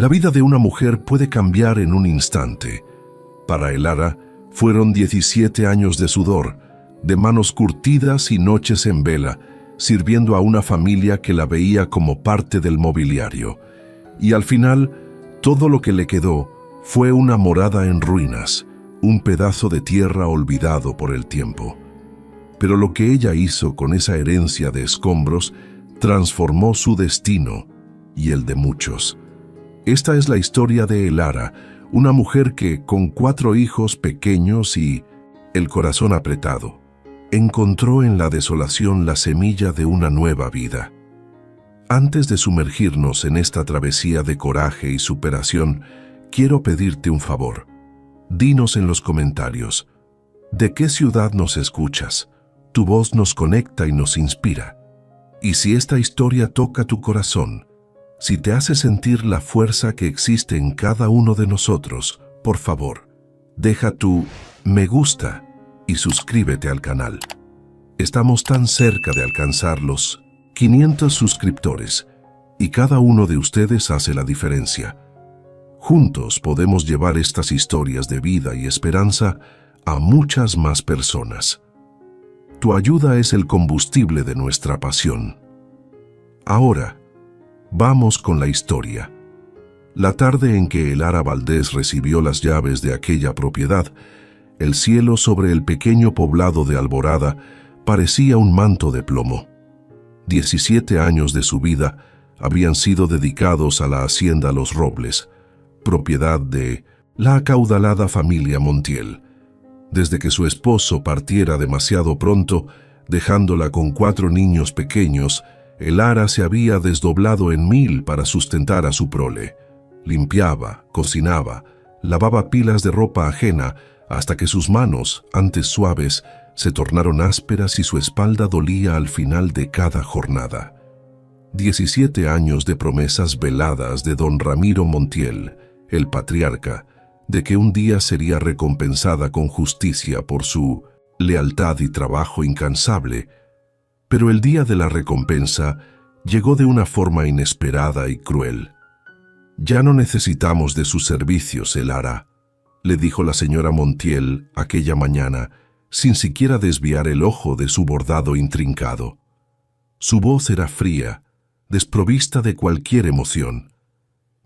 La vida de una mujer puede cambiar en un instante. Para Elara fueron 17 años de sudor, de manos curtidas y noches en vela, sirviendo a una familia que la veía como parte del mobiliario. Y al final, todo lo que le quedó fue una morada en ruinas, un pedazo de tierra olvidado por el tiempo. Pero lo que ella hizo con esa herencia de escombros transformó su destino y el de muchos. Esta es la historia de Elara, una mujer que, con 4 hijos pequeños y el corazón apretado, encontró en la desolación la semilla de una nueva vida. Antes de sumergirnos en esta travesía de coraje y superación, quiero pedirte un favor. Dinos en los comentarios, ¿de qué ciudad nos escuchas? Tu voz nos conecta y nos inspira. Y si esta historia toca tu corazón, si te hace sentir la fuerza que existe en cada uno de nosotros, por favor, deja tu me gusta y suscríbete al canal. Estamos tan cerca de alcanzar los 500 suscriptores y cada uno de ustedes hace la diferencia. Juntos podemos llevar estas historias de vida y esperanza a muchas más personas. Tu ayuda es el combustible de nuestra pasión. Ahora, vamos con la historia. La tarde en que Elara Valdés recibió las llaves de aquella propiedad, el cielo sobre el pequeño poblado de Alborada parecía un manto de plomo. 17 años de su vida habían sido dedicados a la hacienda Los Robles, propiedad de la acaudalada familia Montiel. Desde que su esposo partiera demasiado pronto, dejándola con 4 niños pequeños, Elara se había desdoblado en 1000 para sustentar a su prole. Limpiaba, cocinaba, lavaba pilas de ropa ajena, hasta que sus manos, antes suaves, se tornaron ásperas y su espalda dolía al final de cada jornada. 17 años de promesas veladas de don Ramiro Montiel, el patriarca, de que un día sería recompensada con justicia por su lealtad y trabajo incansable. Pero el día de la recompensa llegó de una forma inesperada y cruel. «Ya no necesitamos de sus servicios, Elara», le dijo la señora Montiel aquella mañana, sin siquiera desviar el ojo de su bordado intrincado. Su voz era fría, desprovista de cualquier emoción.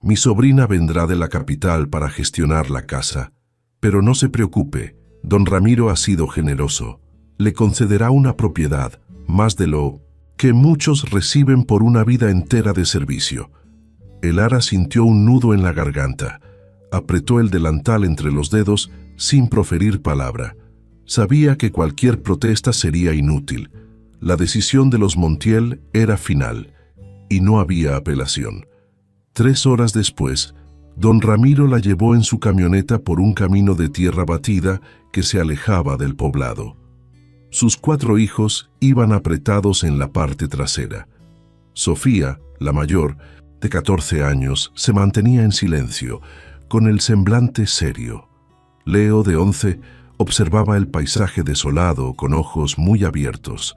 «Mi sobrina vendrá de la capital para gestionar la casa, pero no se preocupe, don Ramiro ha sido generoso. Le concederá una propiedad, más de lo que muchos reciben por una vida entera de servicio». Elara sintió un nudo en la garganta. Apretó el delantal entre los dedos sin proferir palabra. Sabía que cualquier protesta sería inútil. La decisión de los Montiel era final, y no había apelación. 3 horas después, don Ramiro la llevó en su camioneta por un camino de tierra batida que se alejaba del poblado. Sus 4 hijos iban apretados en la parte trasera. Sofía, la mayor, de 14 años, se mantenía en silencio, con el semblante serio. Leo, de 11, observaba el paisaje desolado con ojos muy abiertos.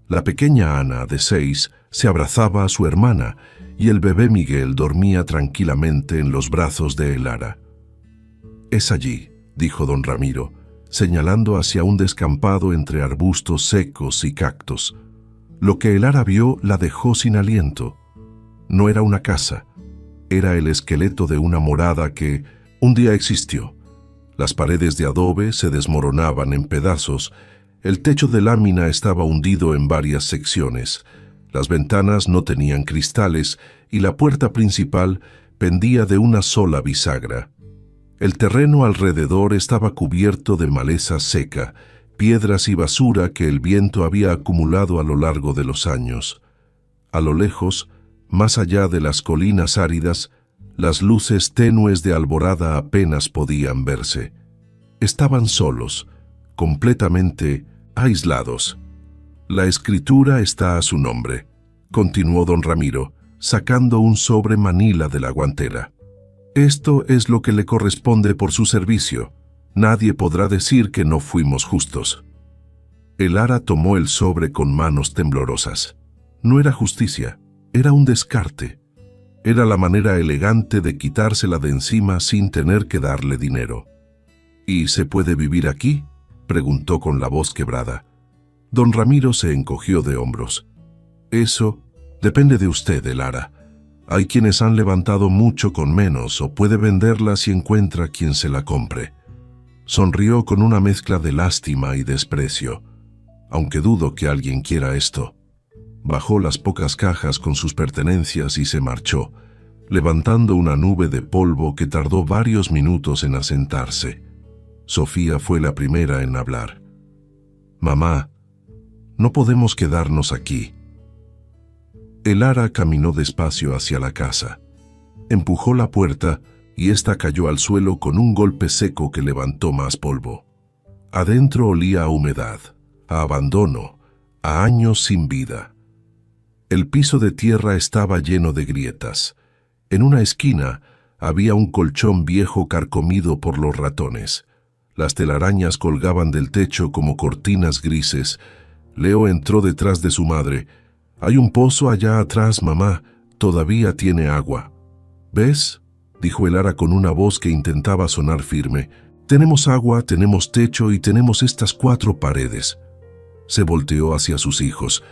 La pequeña Ana, de 6, se abrazaba a su hermana y el bebé Miguel dormía tranquilamente en los brazos de Elara. «Es allí», dijo don Ramiro, señalando hacia un descampado entre arbustos secos y cactos. Lo que Elara vio la dejó sin aliento. No era una casa, era el esqueleto de una morada que un día existió. Las paredes de adobe se desmoronaban en pedazos, el techo de lámina estaba hundido en varias secciones, las ventanas no tenían cristales y la puerta principal pendía de una sola bisagra. El terreno alrededor estaba cubierto de maleza seca, piedras y basura que el viento había acumulado a lo largo de los años. A lo lejos, más allá de las colinas áridas, las luces tenues de Alborada apenas podían verse. Estaban solos, completamente aislados. «La escritura está a su nombre», continuó don Ramiro, sacando un sobre manila de la guantera. «Esto es lo que le corresponde por su servicio. Nadie podrá decir que no fuimos justos». Elara tomó el sobre con manos temblorosas. No era justicia, era un descarte. Era la manera elegante de quitársela de encima sin tener que darle dinero. ¿Y se puede vivir aquí?, preguntó con la voz quebrada. Don Ramiro se encogió de hombros. Eso depende de usted, Elara. Hay quienes han levantado mucho con menos o puede venderla si encuentra quien se la compre. Sonrió con una mezcla de lástima y desprecio. Aunque dudo que alguien quiera esto. Bajó las pocas cajas con sus pertenencias y se marchó, levantando una nube de polvo que tardó varios minutos en asentarse. Sofía fue la primera en hablar. «Mamá, no podemos quedarnos aquí». Elara caminó despacio hacia la casa. Empujó la puerta y ésta cayó al suelo con un golpe seco que levantó más polvo. Adentro olía a humedad, a abandono, a años sin vida. El piso de tierra estaba lleno de grietas. En una esquina había un colchón viejo carcomido por los ratones. Las telarañas colgaban del techo como cortinas grises. Leo entró detrás de su madre. «Hay un pozo allá atrás, mamá. Todavía tiene agua». «¿Ves?», dijo Elara con una voz que intentaba sonar firme. «Tenemos agua, tenemos techo y tenemos estas 4 paredes». Se volteó hacia sus hijos.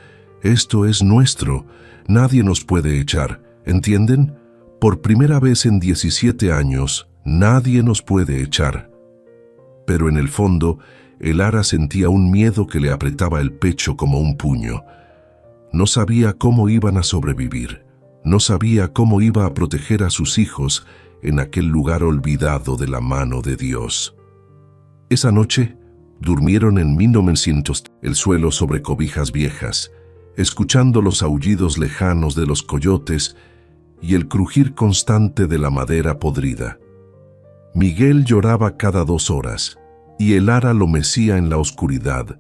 «Esto es nuestro. Nadie nos puede echar. ¿Entienden? Por primera vez en 17 años, nadie nos puede echar». Pero en el fondo, Elara sentía un miedo que le apretaba el pecho como un puño. No sabía cómo iban a sobrevivir. No sabía cómo iba a proteger a sus hijos en aquel lugar olvidado de la mano de Dios. Esa noche, durmieron en 1900 el suelo sobre cobijas viejas, escuchando los aullidos lejanos de los coyotes y el crujir constante de la madera podrida. Miguel lloraba cada 2 horas, y Elara lo mecía en la oscuridad,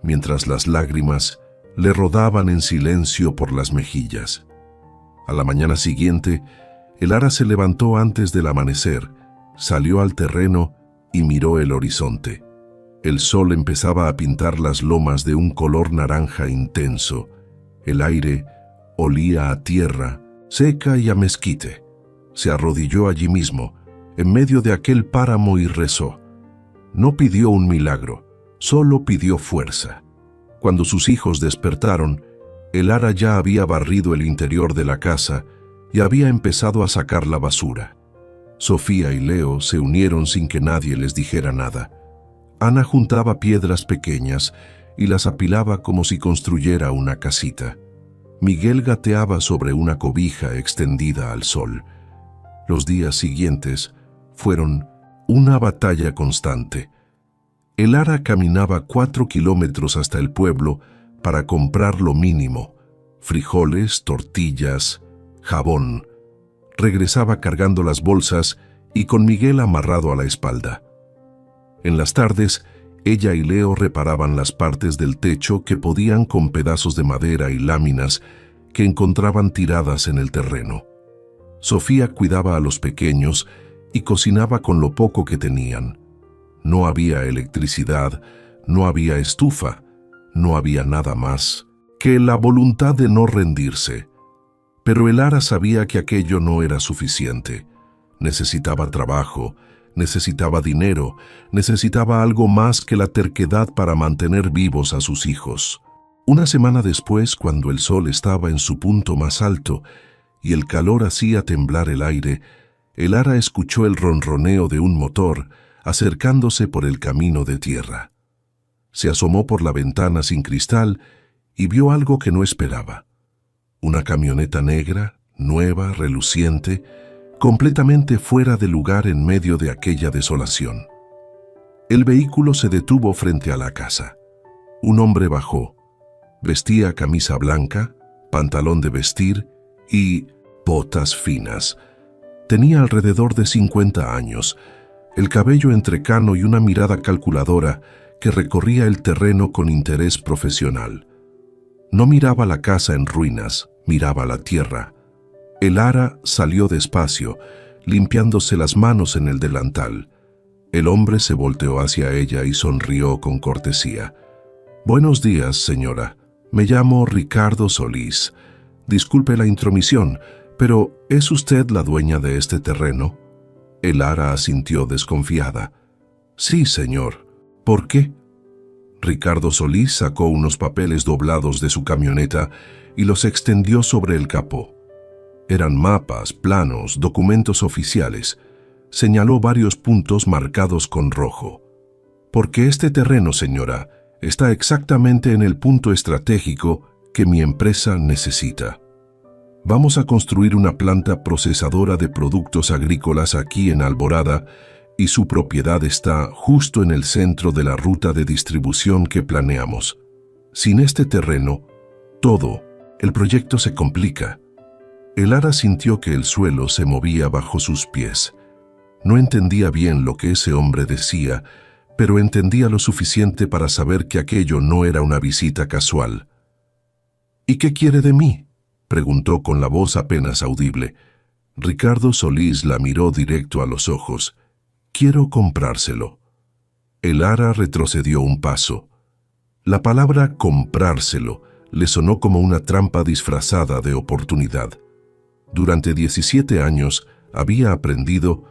mientras las lágrimas le rodaban en silencio por las mejillas. A la mañana siguiente, Elara se levantó antes del amanecer, salió al terreno y miró el horizonte. El sol empezaba a pintar las lomas de un color naranja intenso. El aire olía a tierra, seca y a mezquite. Se arrodilló allí mismo, en medio de aquel páramo y rezó. No pidió un milagro, solo pidió fuerza. Cuando sus hijos despertaron, Elara ya había barrido el interior de la casa y había empezado a sacar la basura. Sofía y Leo se unieron sin que nadie les dijera nada. Ana juntaba piedras pequeñas y las apilaba como si construyera una casita. Miguel gateaba sobre una cobija extendida al sol. Los días siguientes fueron una batalla constante. Elara caminaba 4 kilómetros hasta el pueblo para comprar lo mínimo: frijoles, tortillas, jabón. Regresaba cargando las bolsas y con Miguel amarrado a la espalda. En las tardes, ella y Leo reparaban las partes del techo que podían con pedazos de madera y láminas que encontraban tiradas en el terreno. Sofía cuidaba a los pequeños y cocinaba con lo poco que tenían. No había electricidad, no había estufa, no había nada más que la voluntad de no rendirse. Pero Elara sabía que aquello no era suficiente. Necesitaba trabajo, necesitaba dinero, necesitaba algo más que la terquedad para mantener vivos a sus hijos. Una semana después, cuando el sol estaba en su punto más alto y el calor hacía temblar el aire, Elara escuchó el ronroneo de un motor acercándose por el camino de tierra. Se asomó por la ventana sin cristal y vio algo que no esperaba. Una camioneta negra, nueva, reluciente, completamente fuera de lugar en medio de aquella desolación. El vehículo se detuvo frente a la casa. Un hombre bajó. Vestía camisa blanca, pantalón de vestir y botas finas. Tenía alrededor de 50 años, el cabello entrecano y una mirada calculadora que recorría el terreno con interés profesional. No miraba la casa en ruinas, miraba la tierra. Elara salió despacio, limpiándose las manos en el delantal. El hombre se volteó hacia ella y sonrió con cortesía. «Buenos días, señora. Me llamo Ricardo Solís. Disculpe la intromisión, «Pero, ¿es usted la dueña de este terreno?». Elara asintió desconfiada. «Sí, señor. ¿Por qué?». Ricardo Solís sacó unos papeles doblados de su camioneta y los extendió sobre el capó. Eran mapas, planos, documentos oficiales. Señaló varios puntos marcados con rojo. «Porque este terreno, señora, está exactamente en el punto estratégico que mi empresa necesita. Vamos a construir una planta procesadora de productos agrícolas aquí en Alborada y su propiedad está justo en el centro de la ruta de distribución que planeamos. Sin este terreno, el proyecto se complica». Elara sintió que el suelo se movía bajo sus pies. No entendía bien lo que ese hombre decía, pero entendía lo suficiente para saber que aquello no era una visita casual. «¿Y qué quiere de mí?», preguntó con la voz apenas audible. Ricardo Solís la miró directo a los ojos. «Quiero comprárselo». Elara retrocedió un paso. La palabra comprárselo le sonó como una trampa disfrazada de oportunidad. Durante 17 años había aprendido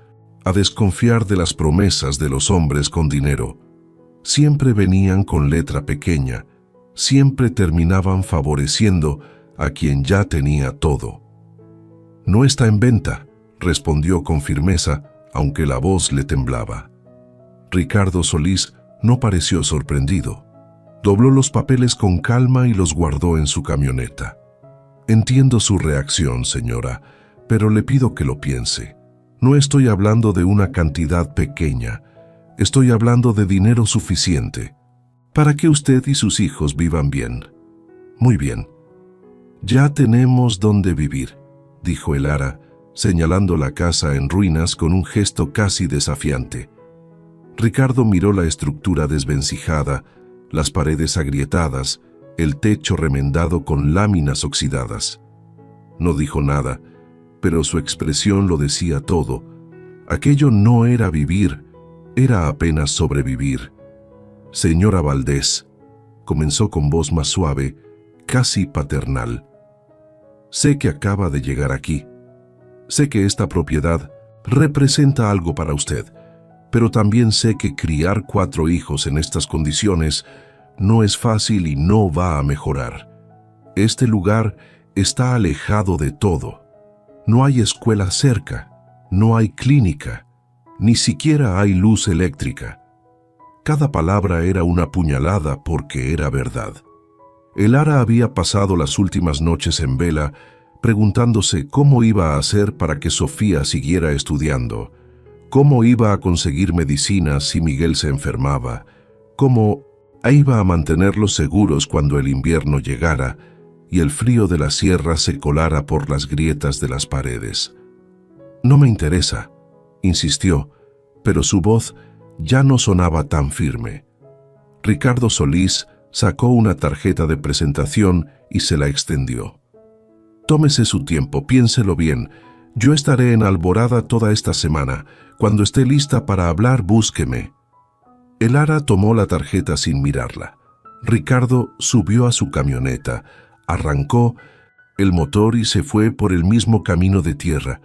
a desconfiar de las promesas de los hombres con dinero. Siempre venían con letra pequeña, siempre terminaban favoreciendo a quien ya tenía todo. «No está en venta», respondió con firmeza, aunque la voz le temblaba. Ricardo Solís no pareció sorprendido. Dobló los papeles con calma y los guardó en su camioneta. «Entiendo su reacción, señora, pero le pido que lo piense. No estoy hablando de una cantidad pequeña. Estoy hablando de dinero suficiente para que usted y sus hijos vivan bien». «Muy bien. Ya tenemos dónde vivir», dijo Elara, señalando la casa en ruinas con un gesto casi desafiante. Ricardo miró la estructura desvencijada, las paredes agrietadas, el techo remendado con láminas oxidadas. No dijo nada, pero su expresión lo decía todo. Aquello no era vivir, era apenas sobrevivir. «Señora Valdés», comenzó con voz más suave, casi paternal. «Sé que acaba de llegar aquí. Sé que esta propiedad representa algo para usted, pero también sé que criar 4 hijos en estas condiciones no es fácil y no va a mejorar. Este lugar está alejado de todo. No hay escuela cerca, no hay clínica, ni siquiera hay luz eléctrica». Cada palabra era una puñalada porque era verdad. Elara había pasado las últimas noches en vela preguntándose cómo iba a hacer para que Sofía siguiera estudiando, cómo iba a conseguir medicinas si Miguel se enfermaba, cómo iba a mantenerlos seguros cuando el invierno llegara y el frío de la sierra se colara por las grietas de las paredes. «No me interesa», insistió, pero su voz ya no sonaba tan firme. Ricardo Solís sacó una tarjeta de presentación y se la extendió. «Tómese su tiempo, piénselo bien. Yo estaré en Alborada toda esta semana. Cuando esté lista para hablar, búsqueme». Elara tomó la tarjeta sin mirarla. Ricardo subió a su camioneta, arrancó el motor y se fue por el mismo camino de tierra,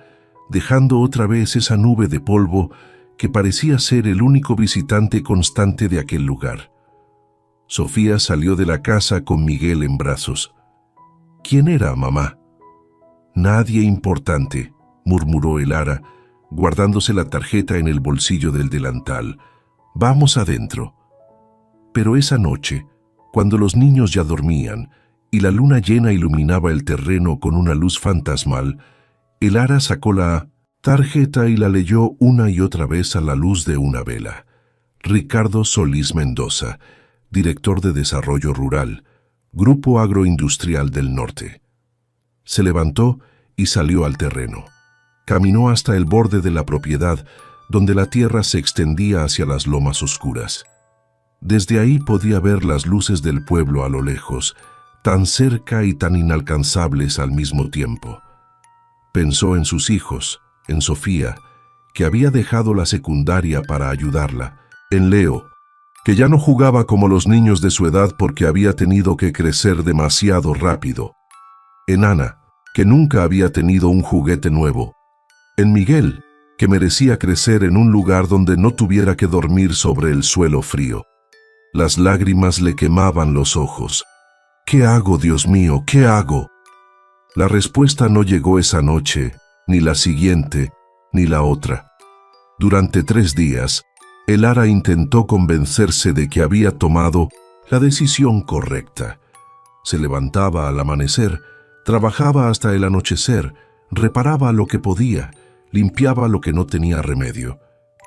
dejando otra vez esa nube de polvo que parecía ser el único visitante constante de aquel lugar. Sofía salió de la casa con Miguel en brazos. «¿Quién era, mamá?». «Nadie importante», murmuró Elara, guardándose la tarjeta en el bolsillo del delantal. «Vamos adentro». Pero esa noche, cuando los niños ya dormían y la luna llena iluminaba el terreno con una luz fantasmal, Elara sacó la tarjeta y la leyó una y otra vez a la luz de una vela. Ricardo Solís Mendoza, director de Desarrollo Rural, Grupo Agroindustrial del Norte. Se levantó y salió al terreno. Caminó hasta el borde de la propiedad, donde la tierra se extendía hacia las lomas oscuras. Desde ahí podía ver las luces del pueblo a lo lejos, tan cerca y tan inalcanzables al mismo tiempo. Pensó en sus hijos, en Sofía, que había dejado la secundaria para ayudarla, en Leo, que ya no jugaba como los niños de su edad porque había tenido que crecer demasiado rápido, en Ana, que nunca había tenido un juguete nuevo, en Miguel, que merecía crecer en un lugar donde no tuviera que dormir sobre el suelo frío. Las lágrimas le quemaban los ojos. ¿Qué hago, Dios mío? ¿Qué hago? La respuesta no llegó esa noche, ni la siguiente, ni la otra. Durante 3 días, Elara intentó convencerse de que había tomado la decisión correcta. Se levantaba al amanecer, trabajaba hasta el anochecer, reparaba lo que podía, limpiaba lo que no tenía remedio.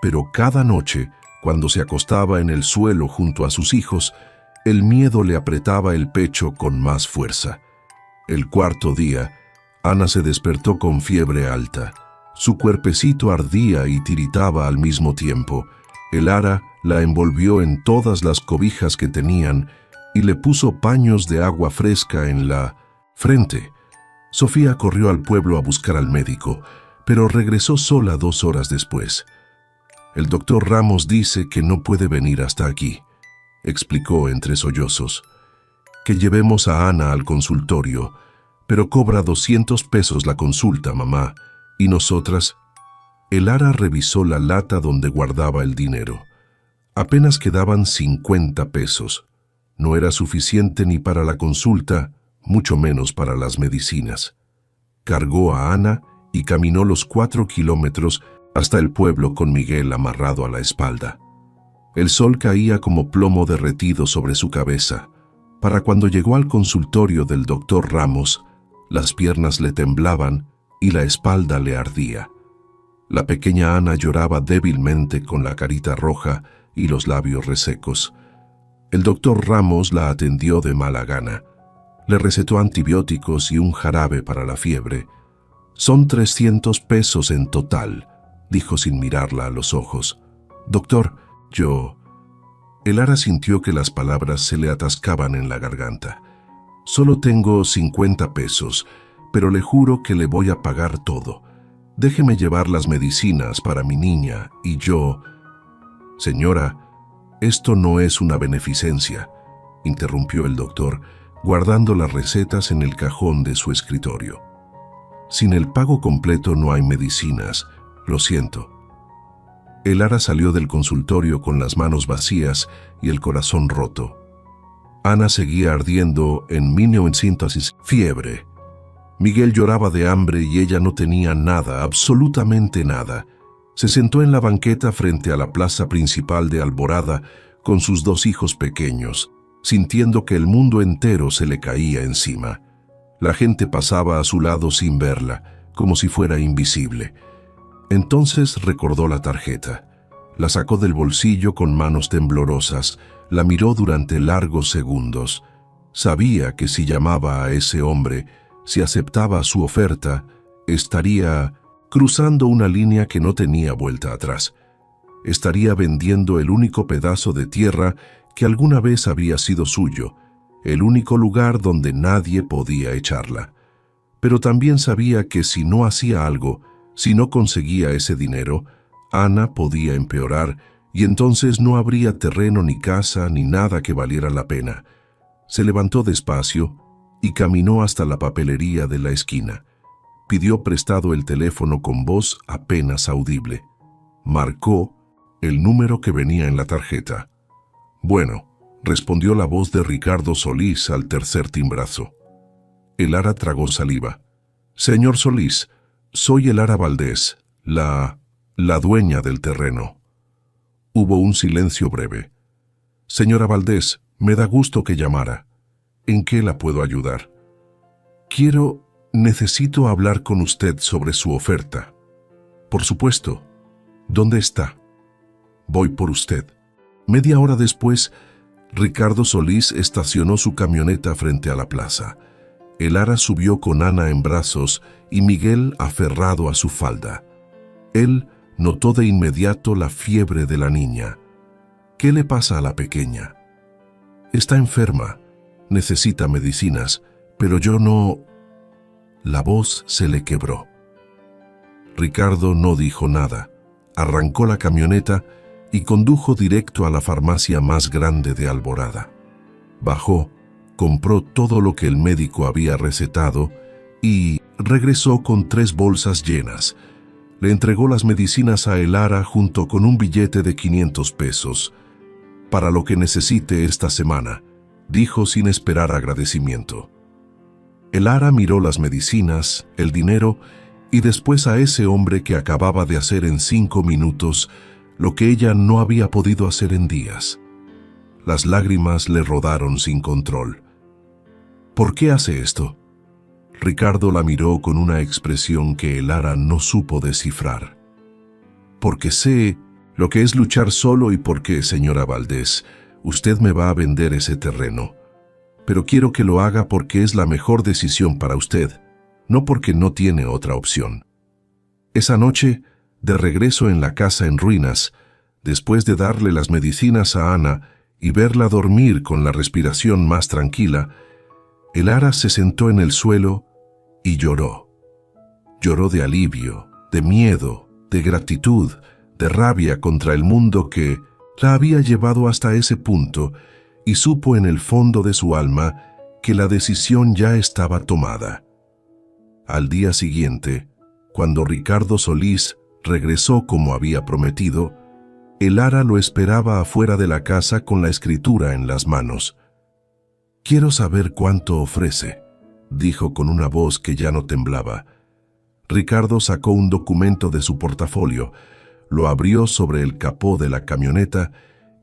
Pero cada noche, cuando se acostaba en el suelo junto a sus hijos, el miedo le apretaba el pecho con más fuerza. El 4.º día, Ana se despertó con fiebre alta. Su cuerpecito ardía y tiritaba al mismo tiempo. Elara la envolvió en todas las cobijas que tenían y le puso paños de agua fresca en la frente. Sofía corrió al pueblo a buscar al médico, pero regresó sola 2 horas después. «El doctor Ramos dice que no puede venir hasta aquí», explicó entre sollozos. «Que llevemos a Ana al consultorio, pero cobra 200 pesos la consulta, mamá. ¿Y nosotras?» Elara revisó la lata donde guardaba el dinero. Apenas quedaban 50 pesos. No era suficiente ni para la consulta, mucho menos para las medicinas. Cargó a Ana y caminó los 4 kilómetros hasta el pueblo con Miguel amarrado a la espalda. El sol caía como plomo derretido sobre su cabeza. Para cuando llegó al consultorio del doctor Ramos, las piernas le temblaban y la espalda le ardía. La pequeña Ana lloraba débilmente con la carita roja y los labios resecos. El doctor Ramos la atendió de mala gana. Le recetó antibióticos y un jarabe para la fiebre. «Son 300 pesos en total», dijo sin mirarla a los ojos. «Doctor, yo...» Elara sintió que las palabras se le atascaban en la garganta. «Solo tengo 50 pesos, pero le juro que le voy a pagar todo. Déjeme llevar las medicinas para mi niña y yo...» «Señora, esto no es una beneficencia», interrumpió el doctor, guardando las recetas en el cajón de su escritorio. «Sin el pago completo no hay medicinas, lo siento». Elara salió del consultorio con las manos vacías y el corazón roto. Ana seguía ardiendo en 1900 fiebre. Miguel lloraba de hambre y ella no tenía nada, absolutamente nada. Se sentó en la banqueta frente a la plaza principal de Alborada con sus 2 hijos pequeños, sintiendo que el mundo entero se le caía encima. La gente pasaba a su lado sin verla, como si fuera invisible. Entonces recordó la tarjeta. La sacó del bolsillo con manos temblorosas, la miró durante largos segundos. Sabía que si llamaba a ese hombre, si aceptaba su oferta, estaría cruzando una línea que no tenía vuelta atrás. Estaría vendiendo el único pedazo de tierra que alguna vez había sido suyo, el único lugar donde nadie podía echarla. Pero también sabía que si no hacía algo, si no conseguía ese dinero, Ana podía empeorar y entonces no habría terreno ni casa ni nada que valiera la pena. Se levantó despacio y caminó hasta la papelería de la esquina. Pidió prestado el teléfono con voz apenas audible. Marcó el número que venía en la tarjeta. «Bueno», respondió la voz de Ricardo Solís al tercer timbrazo. Elara tragó saliva. «Señor Solís, soy Elara Valdés, la dueña del terreno». Hubo un silencio breve. «Señora Valdés, me da gusto que llamara. ¿En qué la puedo ayudar?» Necesito hablar con usted sobre su oferta». «Por supuesto. ¿Dónde está?» «Voy por usted». Media hora después, Ricardo Solís estacionó su camioneta frente a la plaza. Elara subió con Ana en brazos y Miguel aferrado a su falda. Él notó de inmediato la fiebre de la niña. «¿Qué le pasa a la pequeña?» «Está enferma. Necesita medicinas, pero yo no...» La voz se le quebró. Ricardo no dijo nada. Arrancó la camioneta y condujo directo a la farmacia más grande de Alborada. Bajó, compró todo lo que el médico había recetado y regresó con 3 bolsas llenas. Le entregó las medicinas a Elara junto con un billete de 500 pesos. «Para lo que necesite esta semana», dijo sin esperar agradecimiento. Elara miró las medicinas, el dinero y después a ese hombre que acababa de hacer en 5 minutos lo que ella no había podido hacer en días. Las lágrimas le rodaron sin control. «¿Por qué hace esto?». Ricardo la miró con una expresión que Elara no supo descifrar. «Porque sé lo que es luchar solo y porque, señora Valdés, usted me va a vender ese terreno. Pero quiero que lo haga porque es la mejor decisión para usted, no porque no tiene otra opción». Esa noche, de regreso en la casa en ruinas, después de darle las medicinas a Ana y verla dormir con la respiración más tranquila, Elara se sentó en el suelo y lloró. Lloró de alivio, de miedo, de gratitud, de rabia contra el mundo que la había llevado hasta ese punto, y supo en el fondo de su alma que la decisión ya estaba tomada. Al día siguiente, cuando Ricardo Solís regresó como había prometido, Elara lo esperaba afuera de la casa con la escritura en las manos. «Quiero saber cuánto ofrece», dijo con una voz que ya no temblaba. Ricardo sacó un documento de su portafolio, lo abrió sobre el capó de la camioneta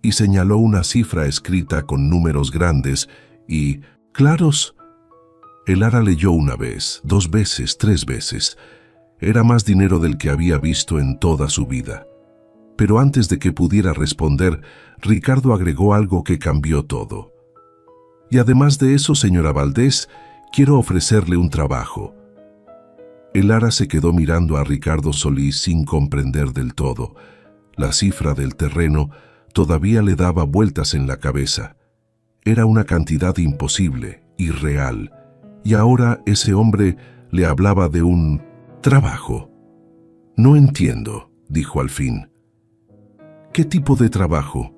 y señaló una cifra escrita con números grandes y claros. Elara leyó 1 vez, 2 veces, 3 veces. Era más dinero del que había visto en toda su vida. Pero antes de que pudiera responder, Ricardo agregó algo que cambió todo. «Y además de eso, señora Valdés, quiero ofrecerle un trabajo». Elara se quedó mirando a Ricardo Solís sin comprender del todo. La cifra del terreno todavía le daba vueltas en la cabeza. Era una cantidad imposible, irreal, y ahora ese hombre le hablaba de un trabajo. «No entiendo», dijo al fin. «¿Qué tipo de trabajo?».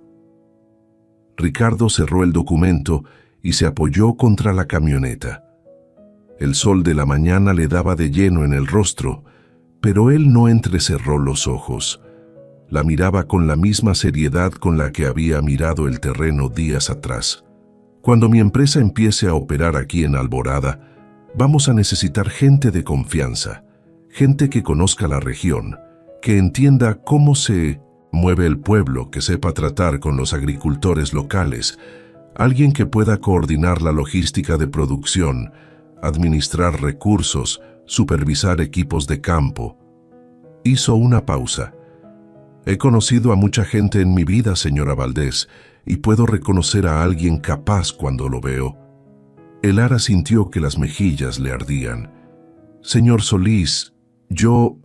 Ricardo cerró el documento y se apoyó contra la camioneta. El sol de la mañana le daba de lleno en el rostro, pero él no entrecerró los ojos. La miraba con la misma seriedad con la que había mirado el terreno días atrás. «Cuando mi empresa empiece a operar aquí en Alborada, vamos a necesitar gente de confianza, gente que conozca la región, que entienda cómo se mueve el pueblo, que sepa tratar con los agricultores locales, alguien que pueda coordinar la logística de producción, administrar recursos, supervisar equipos de campo». Hizo una pausa. «He conocido a mucha gente en mi vida, señora Valdés, y puedo reconocer a alguien capaz cuando lo veo». Elara sintió que las mejillas le ardían. «Señor Solís, yo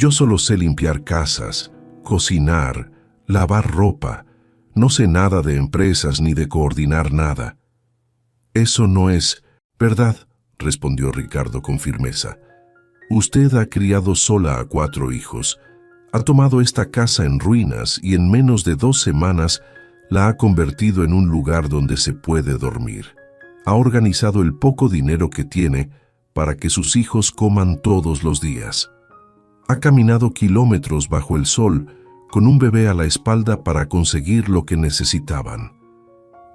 solo sé limpiar casas, cocinar, lavar ropa. No sé nada de empresas ni de coordinar nada». «Eso no es verdad», respondió Ricardo con firmeza. «Usted ha criado sola a 4 hijos. Ha tomado esta casa en ruinas y en menos de 2 semanas la ha convertido en un lugar donde se puede dormir. Ha organizado el poco dinero que tiene para que sus hijos coman todos los días. Ha caminado kilómetros bajo el sol con un bebé a la espalda para conseguir lo que necesitaban.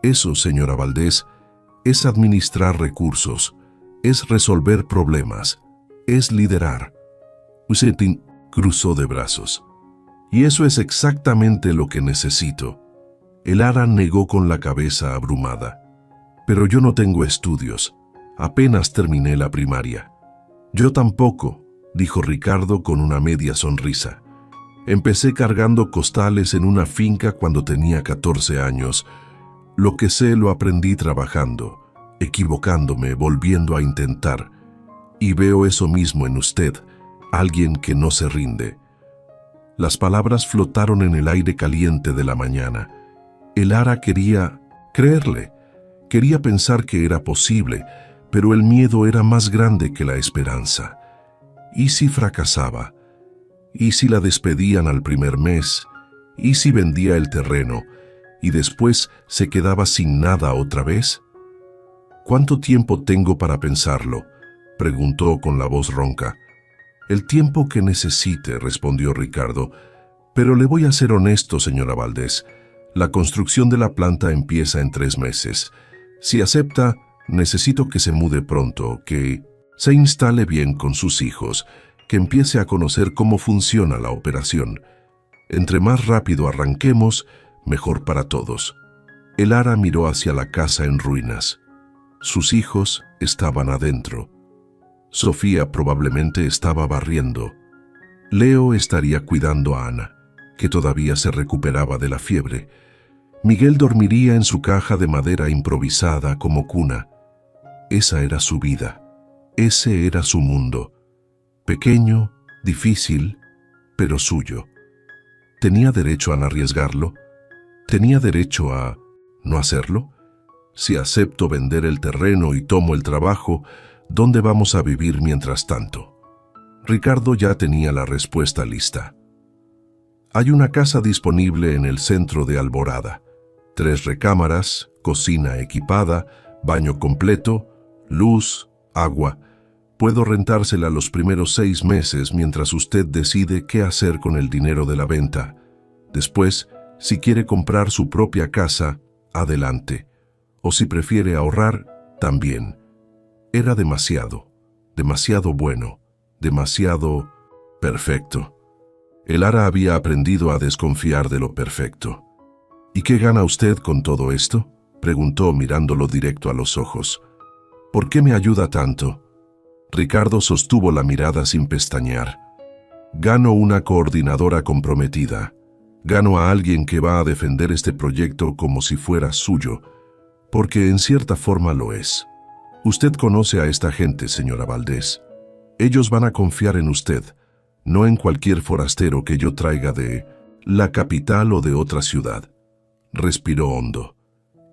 Eso, señora Valdés, es administrar recursos, es resolver problemas, es liderar». Usted cruzó de brazos. «Y eso es exactamente lo que necesito». Elara negó con la cabeza abrumada. «Pero yo no tengo estudios. Apenas terminé la primaria». «Yo tampoco», dijo Ricardo con una media sonrisa. «Empecé cargando costales en una finca cuando tenía 14 años. Lo que sé lo aprendí trabajando, equivocándome, volviendo a intentar. Y veo eso mismo en usted, alguien que no se rinde». Las palabras flotaron en el aire caliente de la mañana. Elara quería creerle, quería pensar que era posible, pero el miedo era más grande que la esperanza. ¿Y si fracasaba? ¿Y si la despedían al primer mes? ¿Y si vendía el terreno y después se quedaba sin nada otra vez? «¿Cuánto tiempo tengo para pensarlo?», preguntó con la voz ronca. El tiempo que necesite, respondió Ricardo. Pero le voy a ser honesto, señora Valdés. La construcción de la planta empieza en 3 meses. Si acepta, necesito que se mude pronto, que se instale bien con sus hijos, que empiece a conocer cómo funciona la operación. Entre más rápido arranquemos, mejor para todos. El Ara miró hacia la casa en ruinas. Sus hijos estaban adentro. Sofía probablemente estaba barriendo. Leo estaría cuidando a Ana, que todavía se recuperaba de la fiebre. Miguel dormiría en su caja de madera improvisada como cuna. Esa era su vida. Ese era su mundo. Pequeño, difícil, pero suyo. ¿Tenía derecho a no arriesgarlo? ¿Tenía derecho a no hacerlo? Si acepto vender el terreno y tomo el trabajo, ¿dónde vamos a vivir mientras tanto? Ricardo ya tenía la respuesta lista. Hay una casa disponible en el centro de Alborada. 3 recámaras, cocina equipada, baño completo, luz, agua. Puedo rentársela los primeros 6 meses mientras usted decide qué hacer con el dinero de la venta. Después, si quiere comprar su propia casa, adelante. O si prefiere ahorrar, también. Era demasiado bueno, demasiado perfecto. El Ara había aprendido a desconfiar de lo perfecto. ¿Y qué gana usted con todo esto?, preguntó mirándolo directo a los ojos. ¿Por qué me ayuda tanto? Ricardo sostuvo la mirada sin pestañear. Gano una coordinadora comprometida. Gano a alguien que va a defender este proyecto como si fuera suyo, porque en cierta forma lo es. Usted conoce a esta gente, señora Valdés. Ellos van a confiar en usted, no en cualquier forastero que yo traiga de la capital o de otra ciudad. Respiró hondo.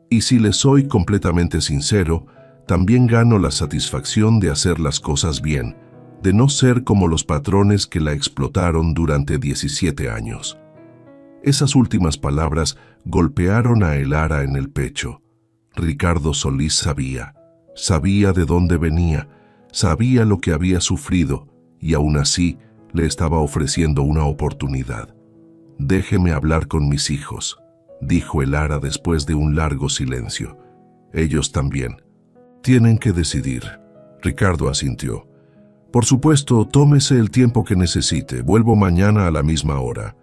Y si le soy completamente sincero, también gano la satisfacción de hacer las cosas bien, de no ser como los patrones que la explotaron durante 17 años. Esas últimas palabras golpearon a el Ara en el pecho. Ricardo Solís sabía de dónde venía, sabía lo que había sufrido y aún así le estaba ofreciendo una oportunidad. «Déjeme hablar con mis hijos», dijo el Ara después de un largo silencio. «Ellos también. Tienen que decidir». Ricardo asintió. «Por supuesto, tómese el tiempo que necesite. Vuelvo mañana a la misma hora».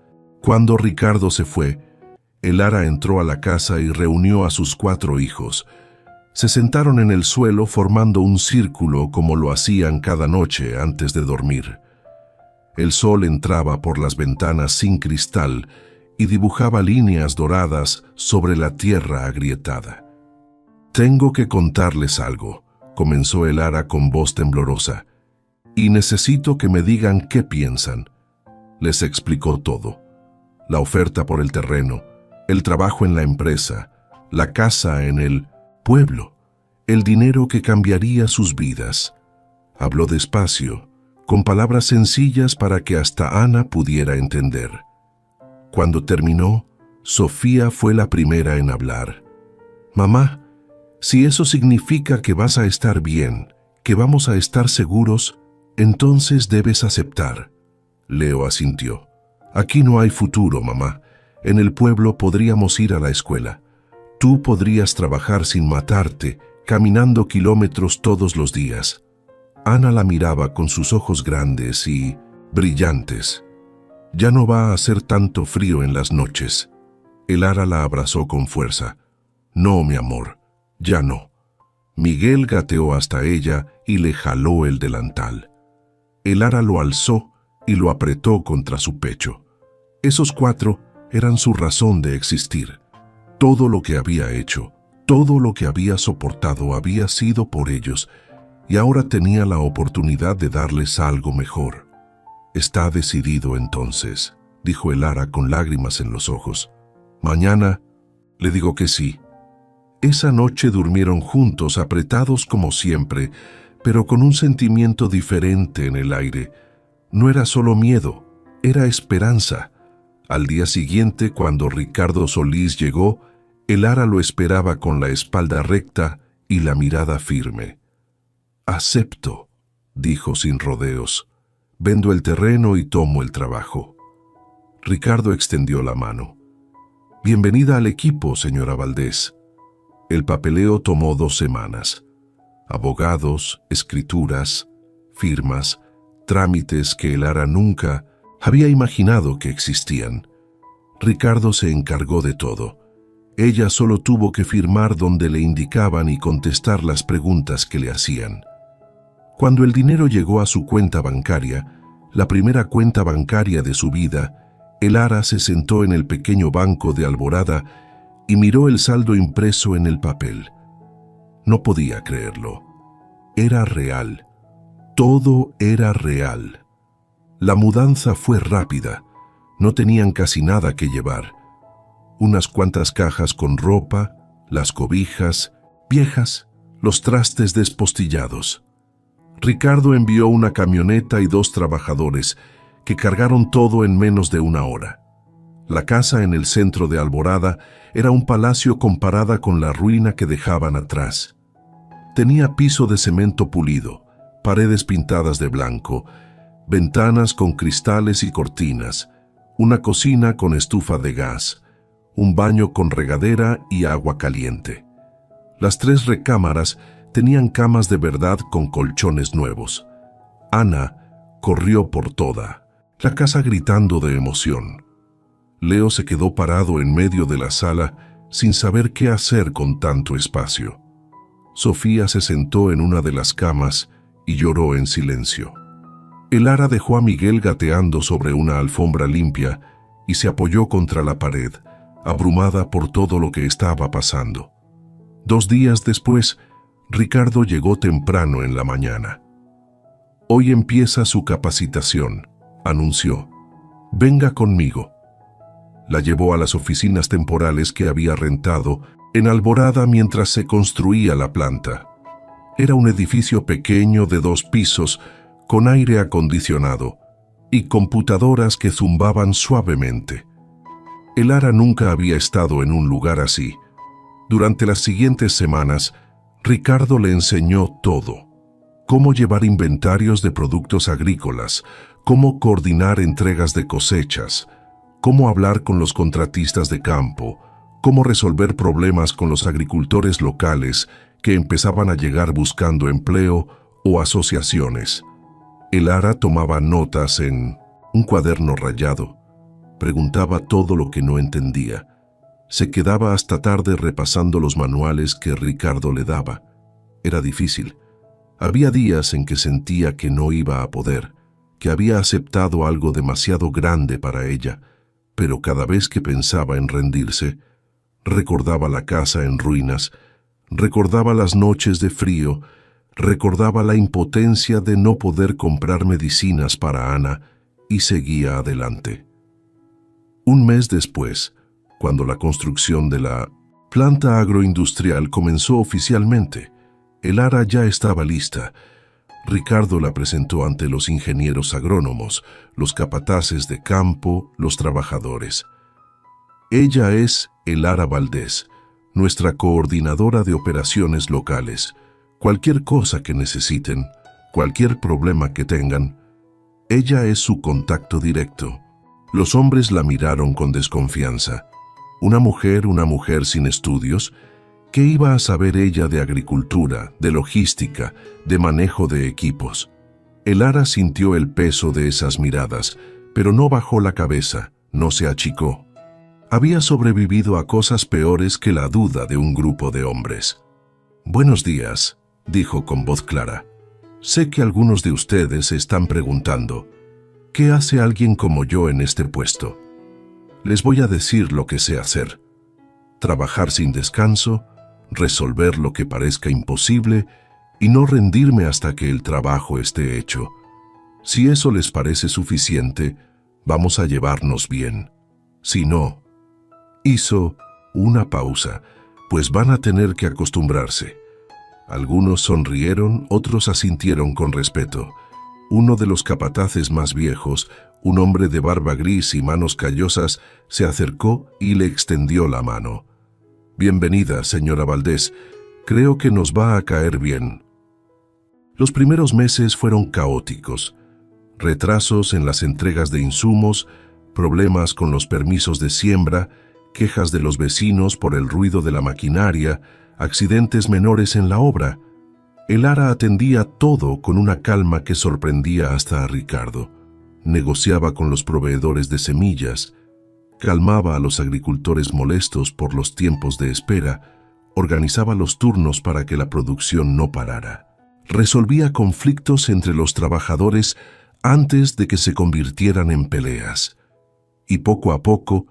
Cuando Ricardo se fue, el Ara entró a la casa y reunió a sus 4 hijos. Se sentaron en el suelo formando un círculo como lo hacían cada noche antes de dormir. El sol entraba por las ventanas sin cristal y dibujaba líneas doradas sobre la tierra agrietada. «Tengo que contarles algo», comenzó el Ara con voz temblorosa, «y necesito que me digan qué piensan». Les explicó todo. La oferta por el terreno, el trabajo en la empresa, la casa en el pueblo, el dinero que cambiaría sus vidas. Habló despacio, con palabras sencillas para que hasta Ana pudiera entender. Cuando terminó, Sofía fue la primera en hablar. «Mamá, si eso significa que vas a estar bien, que vamos a estar seguros, entonces debes aceptar». Leo asintió. «Aquí no hay futuro, mamá. En el pueblo podríamos ir a la escuela. Tú podrías trabajar sin matarte, caminando kilómetros todos los días». Ana la miraba con sus ojos grandes y brillantes. «Ya no va a hacer tanto frío en las noches». El Ara la abrazó con fuerza. «No, mi amor, ya no». Miguel gateó hasta ella y le jaló el delantal. El Ara lo alzó y lo apretó contra su pecho. Esos 4 eran su razón de existir. Todo lo que había hecho, todo lo que había soportado había sido por ellos, y ahora tenía la oportunidad de darles algo mejor. «Está decidido entonces», dijo el Ara con lágrimas en los ojos. «Mañana le digo que sí». Esa noche durmieron juntos, apretados como siempre, pero con un sentimiento diferente en el aire. No era solo miedo, era esperanza. Al día siguiente, cuando Ricardo Solís llegó, el Ara lo esperaba con la espalda recta y la mirada firme. «Acepto», dijo sin rodeos. Vendo el terreno y tomo el trabajo. Ricardo extendió la mano. Bienvenida al equipo, señora Valdés. El papeleo tomó 2 semanas. Abogados, escrituras, firmas, trámites que Elara nunca había imaginado que existían. Ricardo se encargó de todo. Ella solo tuvo que firmar donde le indicaban y contestar las preguntas que le hacían. Cuando el dinero llegó a su cuenta bancaria, la primera cuenta bancaria de su vida, Elara se sentó en el pequeño banco de Alborada y miró el saldo impreso en el papel. No podía creerlo. Era real. Todo era real. La mudanza fue rápida. No tenían casi nada que llevar. Unas cuantas cajas con ropa, las cobijas viejas, los trastes despostillados. Ricardo envió una camioneta y 2 trabajadores que cargaron todo en menos de 1 hora. La casa en el centro de Alborada era un palacio comparada con la ruina que dejaban atrás. Tenía piso de cemento pulido, paredes pintadas de blanco, ventanas con cristales y cortinas, una cocina con estufa de gas, un baño con regadera y agua caliente. Las 3 recámaras tenían camas de verdad con colchones nuevos. Ana corrió por toda la casa gritando de emoción. Leo se quedó parado en medio de la sala sin saber qué hacer con tanto espacio. Sofía se sentó en una de las camas y lloró en silencio. Elara dejó a Miguel gateando sobre una alfombra limpia y se apoyó contra la pared, abrumada por todo lo que estaba pasando. 2 días después, Ricardo llegó temprano en la mañana. Hoy empieza su capacitación, anunció. Venga conmigo. La llevó a las oficinas temporales que había rentado en Alborada mientras se construía la planta. Era un edificio pequeño de 2 pisos, con aire acondicionado y computadoras que zumbaban suavemente. Elara nunca había estado en un lugar así. Durante las siguientes semanas, Ricardo le enseñó todo. Cómo llevar inventarios de productos agrícolas, cómo coordinar entregas de cosechas, cómo hablar con los contratistas de campo, cómo resolver problemas con los agricultores locales que empezaban a llegar buscando empleo o asociaciones. Elara tomaba notas en un cuaderno rayado. Preguntaba todo lo que no entendía. Se quedaba hasta tarde repasando los manuales que Ricardo le daba. Era difícil. Había días en que sentía que no iba a poder, que había aceptado algo demasiado grande para ella, pero cada vez que pensaba en rendirse, recordaba la casa en ruinas, recordaba las noches de frío, recordaba la impotencia de no poder comprar medicinas para Ana y seguía adelante. Un mes después, cuando la construcción de la planta agroindustrial comenzó oficialmente, Elara ya estaba lista. Ricardo la presentó ante los ingenieros agrónomos, los capataces de campo, los trabajadores. Ella es Elara Valdés, nuestra coordinadora de operaciones locales. Cualquier cosa que necesiten, cualquier problema que tengan, ella es su contacto directo. Los hombres la miraron con desconfianza. Una mujer sin estudios. ¿Qué iba a saber ella de agricultura, de logística, de manejo de equipos? Elara sintió el peso de esas miradas, pero no bajó la cabeza, no se achicó. Había sobrevivido a cosas peores que la duda de un grupo de hombres. «Buenos días», dijo con voz clara. «Sé que algunos de ustedes se están preguntando, ¿qué hace alguien como yo en este puesto? Les voy a decir lo que sé hacer. Trabajar sin descanso, resolver lo que parezca imposible y no rendirme hasta que el trabajo esté hecho. Si eso les parece suficiente, vamos a llevarnos bien. Si no». Hizo una pausa, pues van a tener que acostumbrarse. Algunos sonrieron, otros asintieron con respeto. Uno de los capataces más viejos, un hombre de barba gris y manos callosas, se acercó y le extendió la mano. «Bienvenida, señora Valdés. Creo que nos va a caer bien». Los primeros meses fueron caóticos. Retrasos en las entregas de insumos, problemas con los permisos de siembra, quejas de los vecinos por el ruido de la maquinaria, accidentes menores en la obra. Elara atendía todo con una calma que sorprendía hasta a Ricardo. Negociaba con los proveedores de semillas, calmaba a los agricultores molestos por los tiempos de espera, organizaba los turnos para que la producción no parara. Resolvía conflictos entre los trabajadores antes de que se convirtieran en peleas. Y poco a poco,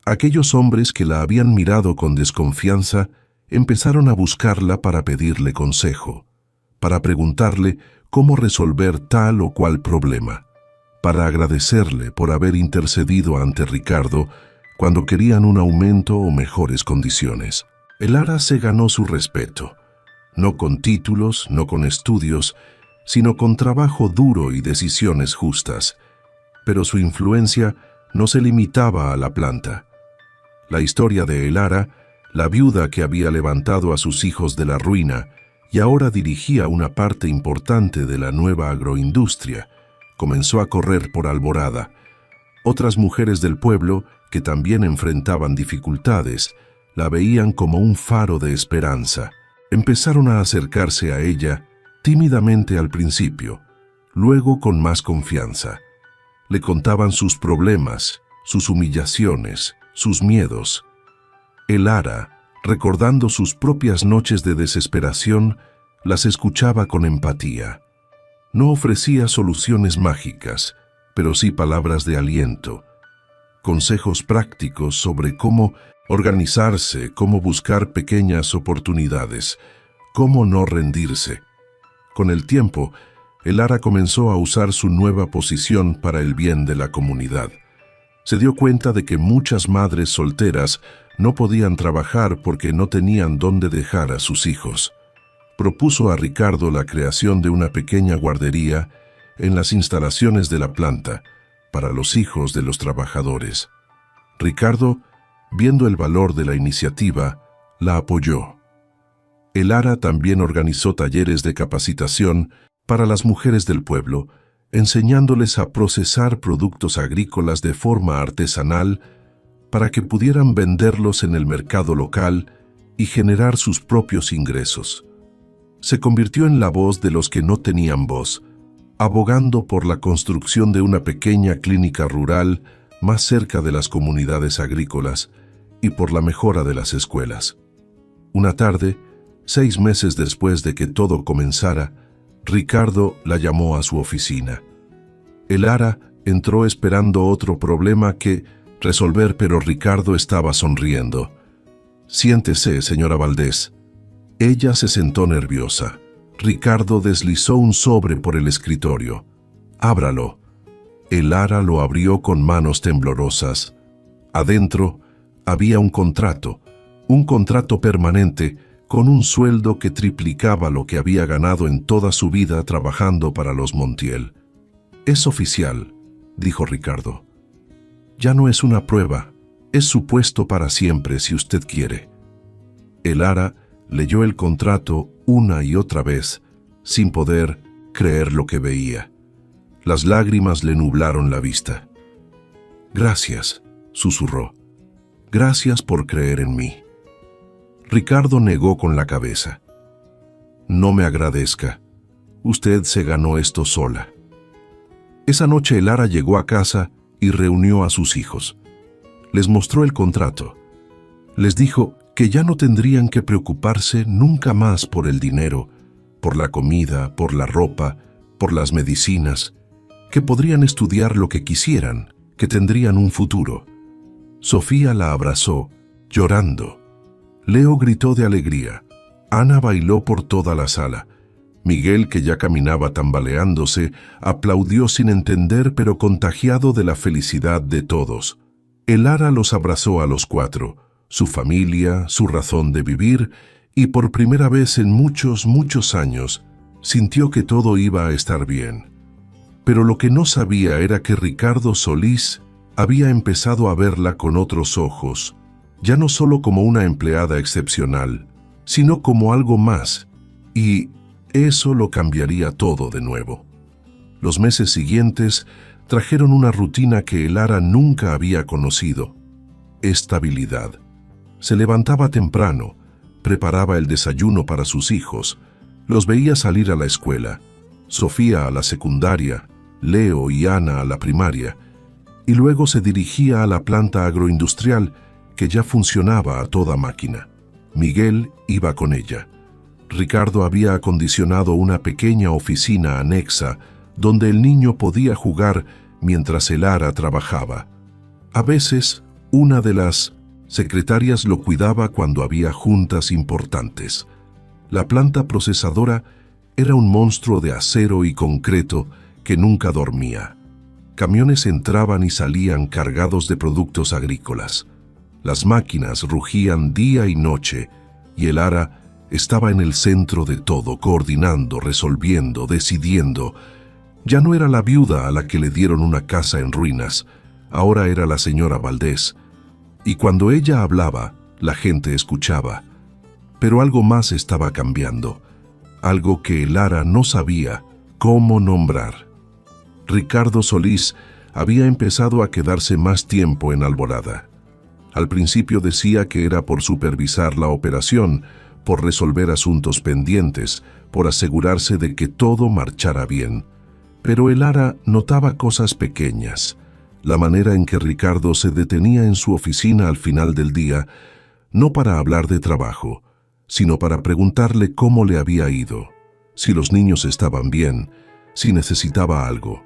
aquellos hombres que la habían mirado con desconfianza empezaron a buscarla para pedirle consejo, para preguntarle cómo resolver tal o cual problema, para agradecerle por haber intercedido ante Ricardo cuando querían un aumento o mejores condiciones. Elara se ganó su respeto, no con títulos, no con estudios, sino con trabajo duro y decisiones justas. Pero su influencia no se limitaba a la planta. La historia de Elara, la viuda que había levantado a sus hijos de la ruina y ahora dirigía una parte importante de la nueva agroindustria, comenzó a correr por Alborada. Otras mujeres del pueblo, que también enfrentaban dificultades, la veían como un faro de esperanza. Empezaron a acercarse a ella tímidamente al principio, luego con más confianza. Le contaban sus problemas, sus humillaciones, sus miedos. Elara, recordando sus propias noches de desesperación, las escuchaba con empatía. No ofrecía soluciones mágicas, pero sí palabras de aliento, consejos prácticos sobre cómo organizarse, cómo buscar pequeñas oportunidades, cómo no rendirse. Con el tiempo, Elara comenzó a usar su nueva posición para el bien de la comunidad. Se dio cuenta de que muchas madres solteras no podían trabajar porque no tenían dónde dejar a sus hijos. Propuso a Ricardo la creación de una pequeña guardería en las instalaciones de la planta para los hijos de los trabajadores. Ricardo, viendo el valor de la iniciativa, la apoyó. Elara también organizó talleres de capacitación para las mujeres del pueblo, enseñándoles a procesar productos agrícolas de forma artesanal para que pudieran venderlos en el mercado local y generar sus propios ingresos. Se convirtió en la voz de los que no tenían voz, abogando por la construcción de una pequeña clínica rural más cerca de las comunidades agrícolas y por la mejora de las escuelas. Una tarde, 6 meses después de que todo comenzara, Ricardo la llamó a su oficina. Elara entró esperando otro problema que resolver, pero Ricardo estaba sonriendo. «Siéntese, señora Valdés». Ella se sentó nerviosa. Ricardo deslizó un sobre por el escritorio. «Ábralo». Elara lo abrió con manos temblorosas. Adentro había un contrato permanente con un sueldo que triplicaba lo que había ganado en toda su vida trabajando para los Montiel. «Es oficial», dijo Ricardo. «Ya no es una prueba, es su puesto para siempre si usted quiere». Elara leyó el contrato una y otra vez, sin poder creer lo que veía. Las lágrimas le nublaron la vista. «Gracias», susurró. «Gracias por creer en mí». Ricardo negó con la cabeza. «No me agradezca. Usted se ganó esto sola». Esa noche Elara llegó a casa y reunió a sus hijos. Les mostró el contrato. Les dijo que ya no tendrían que preocuparse nunca más por el dinero, por la comida, por la ropa, por las medicinas, que podrían estudiar lo que quisieran, que tendrían un futuro. Sofía la abrazó, llorando. Leo gritó de alegría. Ana bailó por toda la sala. Miguel, que ya caminaba tambaleándose, aplaudió sin entender, pero contagiado de la felicidad de todos. Elara los abrazó a los 4, su familia, su razón de vivir, y por primera vez en muchos, muchos años, sintió que todo iba a estar bien. Pero lo que no sabía era que Ricardo Solís había empezado a verla con otros ojos, ya no solo como una empleada excepcional, sino como algo más, y Eso lo cambiaría todo de nuevo. Los meses siguientes trajeron una rutina que Elara nunca había conocido: estabilidad. Se levantaba temprano, preparaba el desayuno para sus hijos, los veía salir a la escuela, Sofía a la secundaria, Leo y Ana a la primaria, y luego se dirigía a la planta agroindustrial que ya funcionaba a toda máquina. Miguel iba con ella. Ricardo había acondicionado una pequeña oficina anexa donde el niño podía jugar mientras Elara trabajaba. A veces, una de las secretarias lo cuidaba cuando había juntas importantes. La planta procesadora era un monstruo de acero y concreto que nunca dormía. Camiones entraban y salían cargados de productos agrícolas. Las máquinas rugían día y noche, y Elara estaba en el centro de todo, coordinando, resolviendo, decidiendo. Ya no era la viuda a la que le dieron una casa en ruinas, ahora era la señora Valdés. Y cuando ella hablaba, la gente escuchaba. Pero algo más estaba cambiando, algo que Elara no sabía cómo nombrar. Ricardo Solís había empezado a quedarse más tiempo en Alborada. Al principio decía que era por supervisar la operación, por resolver asuntos pendientes, por asegurarse de que todo marchara bien. Pero Elara notaba cosas pequeñas. La manera en que Ricardo se detenía en su oficina al final del día, no para hablar de trabajo, sino para preguntarle cómo le había ido, si los niños estaban bien, si necesitaba algo.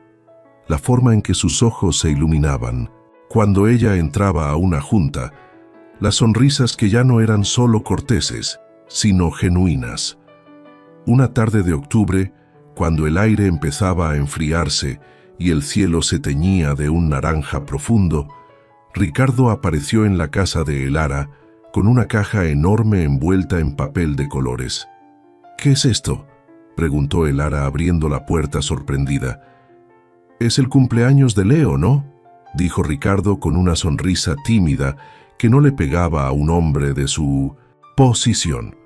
La forma en que sus ojos se iluminaban cuando ella entraba a una junta, las sonrisas que ya no eran solo corteses, sino genuinas. Una tarde de octubre, cuando el aire empezaba a enfriarse y el cielo se teñía de un naranja profundo, Ricardo apareció en la casa de Elara con una caja enorme envuelta en papel de colores. «¿Qué es esto?», preguntó Elara abriendo la puerta sorprendida. «Es el cumpleaños de Leo, ¿no?», dijo Ricardo con una sonrisa tímida que no le pegaba a un hombre de su posición.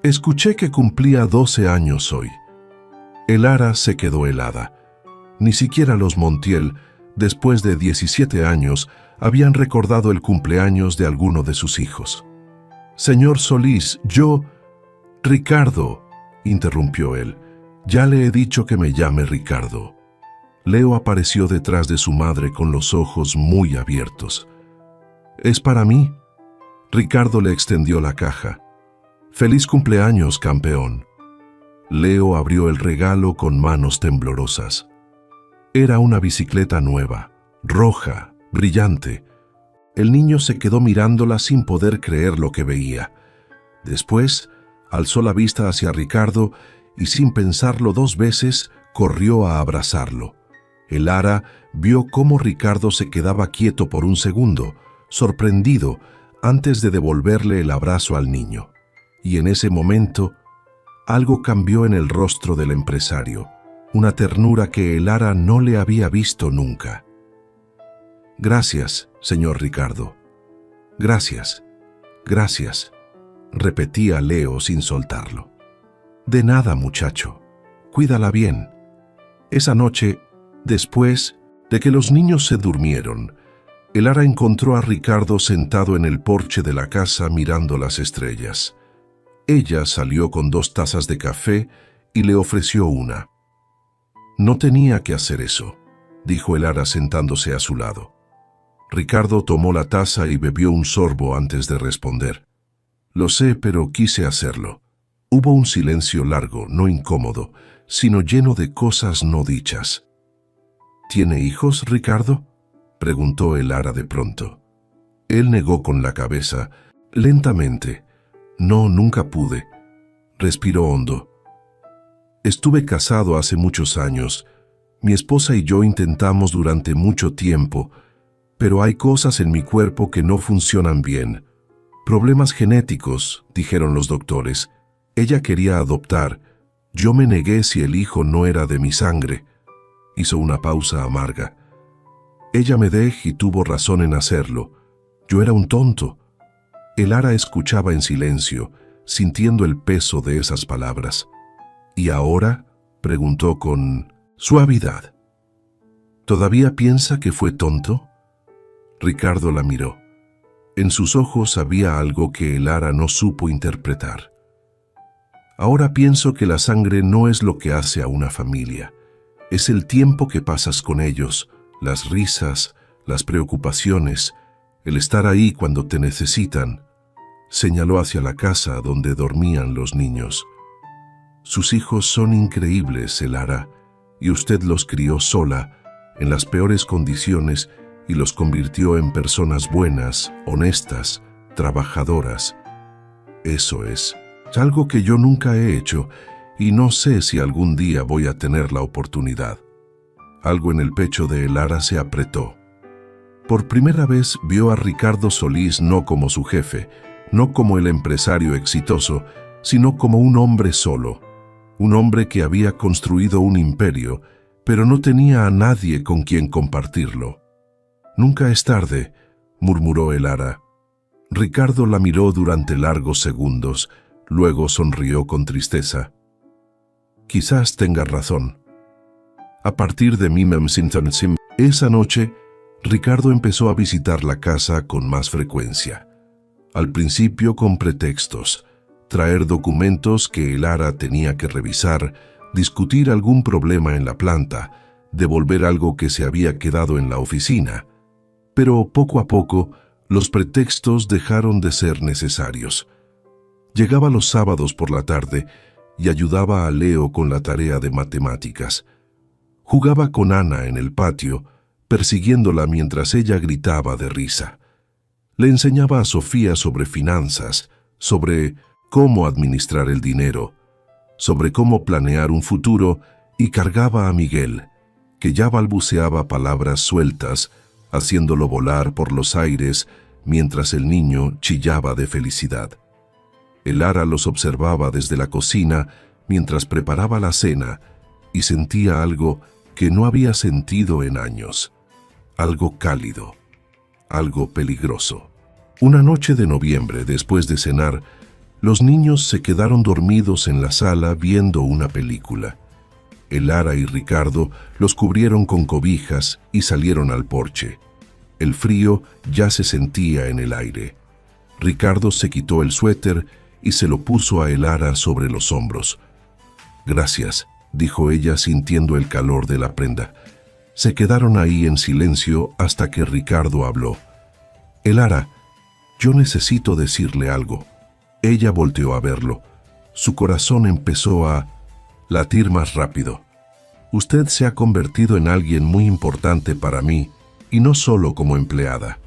«Escuché que cumplía 12 años hoy». Elara se quedó helada. Ni siquiera los Montiel, después de 17 años, habían recordado el cumpleaños de alguno de sus hijos. «Señor Solís, yo...» «Ricardo», interrumpió él, «ya le he dicho que me llame Ricardo». Leo apareció detrás de su madre con los ojos muy abiertos. «¿Es para mí?». Ricardo le extendió la caja. «Feliz cumpleaños, campeón». Leo abrió el regalo con manos temblorosas. Era una bicicleta nueva, roja, brillante. El niño se quedó mirándola sin poder creer lo que veía. Después, alzó la vista hacia Ricardo y sin pensarlo 2 veces, corrió a abrazarlo. Elara vio cómo Ricardo se quedaba quieto por un segundo, sorprendido, antes de devolverle el abrazo al niño. Y en ese momento, algo cambió en el rostro del empresario, una ternura que Elara no le había visto nunca. «Gracias, señor Ricardo. Gracias, gracias», repetía Leo sin soltarlo. «De nada, muchacho. Cuídala bien». Esa noche, después de que los niños se durmieron, Elara encontró a Ricardo sentado en el porche de la casa mirando las estrellas. Ella salió con 2 tazas de café y le ofreció una. «No tenía que hacer eso», dijo Elara sentándose a su lado. Ricardo tomó la taza y bebió un sorbo antes de responder. «Lo sé, pero quise hacerlo». Hubo un silencio largo, no incómodo, sino lleno de cosas no dichas. «¿Tiene hijos, Ricardo?», preguntó Elara de pronto. Él negó con la cabeza, lentamente. «No, nunca pude». Respiró hondo. «Estuve casado hace muchos años. Mi esposa y yo intentamos durante mucho tiempo, pero hay cosas en mi cuerpo que no funcionan bien. Problemas genéticos», dijeron los doctores. «Ella quería adoptar. Yo me negué si el hijo no era de mi sangre». Hizo una pausa amarga. «Ella me dejó y tuvo razón en hacerlo. Yo era un tonto». Elara escuchaba en silencio, sintiendo el peso de esas palabras. ¿Y ahora?, preguntó con suavidad. ¿Todavía piensa que fue tonto? Ricardo la miró. En sus ojos había algo que Elara no supo interpretar. Ahora pienso que la sangre no es lo que hace a una familia. Es el tiempo que pasas con ellos, las risas, las preocupaciones, el estar ahí cuando te necesitan. Señaló hacia la casa donde dormían los niños. Sus hijos son increíbles, Elara, y usted los crió sola, en las peores condiciones, y los convirtió en personas buenas, honestas, trabajadoras. Eso es algo que yo nunca he hecho, y no sé si algún día voy a tener la oportunidad. Algo en el pecho de Elara se apretó. Por primera vez vio a Ricardo Solís no como su jefe, no como el empresario exitoso, sino como un hombre solo. Un hombre que había construido un imperio, pero no tenía a nadie con quien compartirlo. «Nunca es tarde», murmuró Elara. Ricardo la miró durante largos segundos, luego sonrió con tristeza. «Quizás tenga razón». A partir de Mimemsintansim, esa noche, Ricardo empezó a visitar la casa con más frecuencia. Al principio con pretextos: traer documentos que Elara tenía que revisar, discutir algún problema en la planta, devolver algo que se había quedado en la oficina. Pero poco a poco, los pretextos dejaron de ser necesarios. Llegaba los sábados por la tarde y ayudaba a Leo con la tarea de matemáticas. Jugaba con Ana en el patio, persiguiéndola mientras ella gritaba de risa. Le enseñaba a Sofía sobre finanzas, sobre cómo administrar el dinero, sobre cómo planear un futuro, y cargaba a Miguel, que ya balbuceaba palabras sueltas, haciéndolo volar por los aires mientras el niño chillaba de felicidad. Elara los observaba desde la cocina mientras preparaba la cena y sentía algo que no había sentido en años. Algo cálido, algo peligroso. Una noche de noviembre, después de cenar, los niños se quedaron dormidos en la sala viendo una película. Elara y Ricardo los cubrieron con cobijas y salieron al porche. El frío ya se sentía en el aire. Ricardo se quitó el suéter y se lo puso a Elara sobre los hombros. «Gracias», dijo ella sintiendo el calor de la prenda. Se quedaron ahí en silencio hasta que Ricardo habló. «Elara, yo necesito decirle algo». Ella volteó a verlo. Su corazón empezó a latir más rápido. «Usted se ha convertido en alguien muy importante para mí, y no solo como empleada.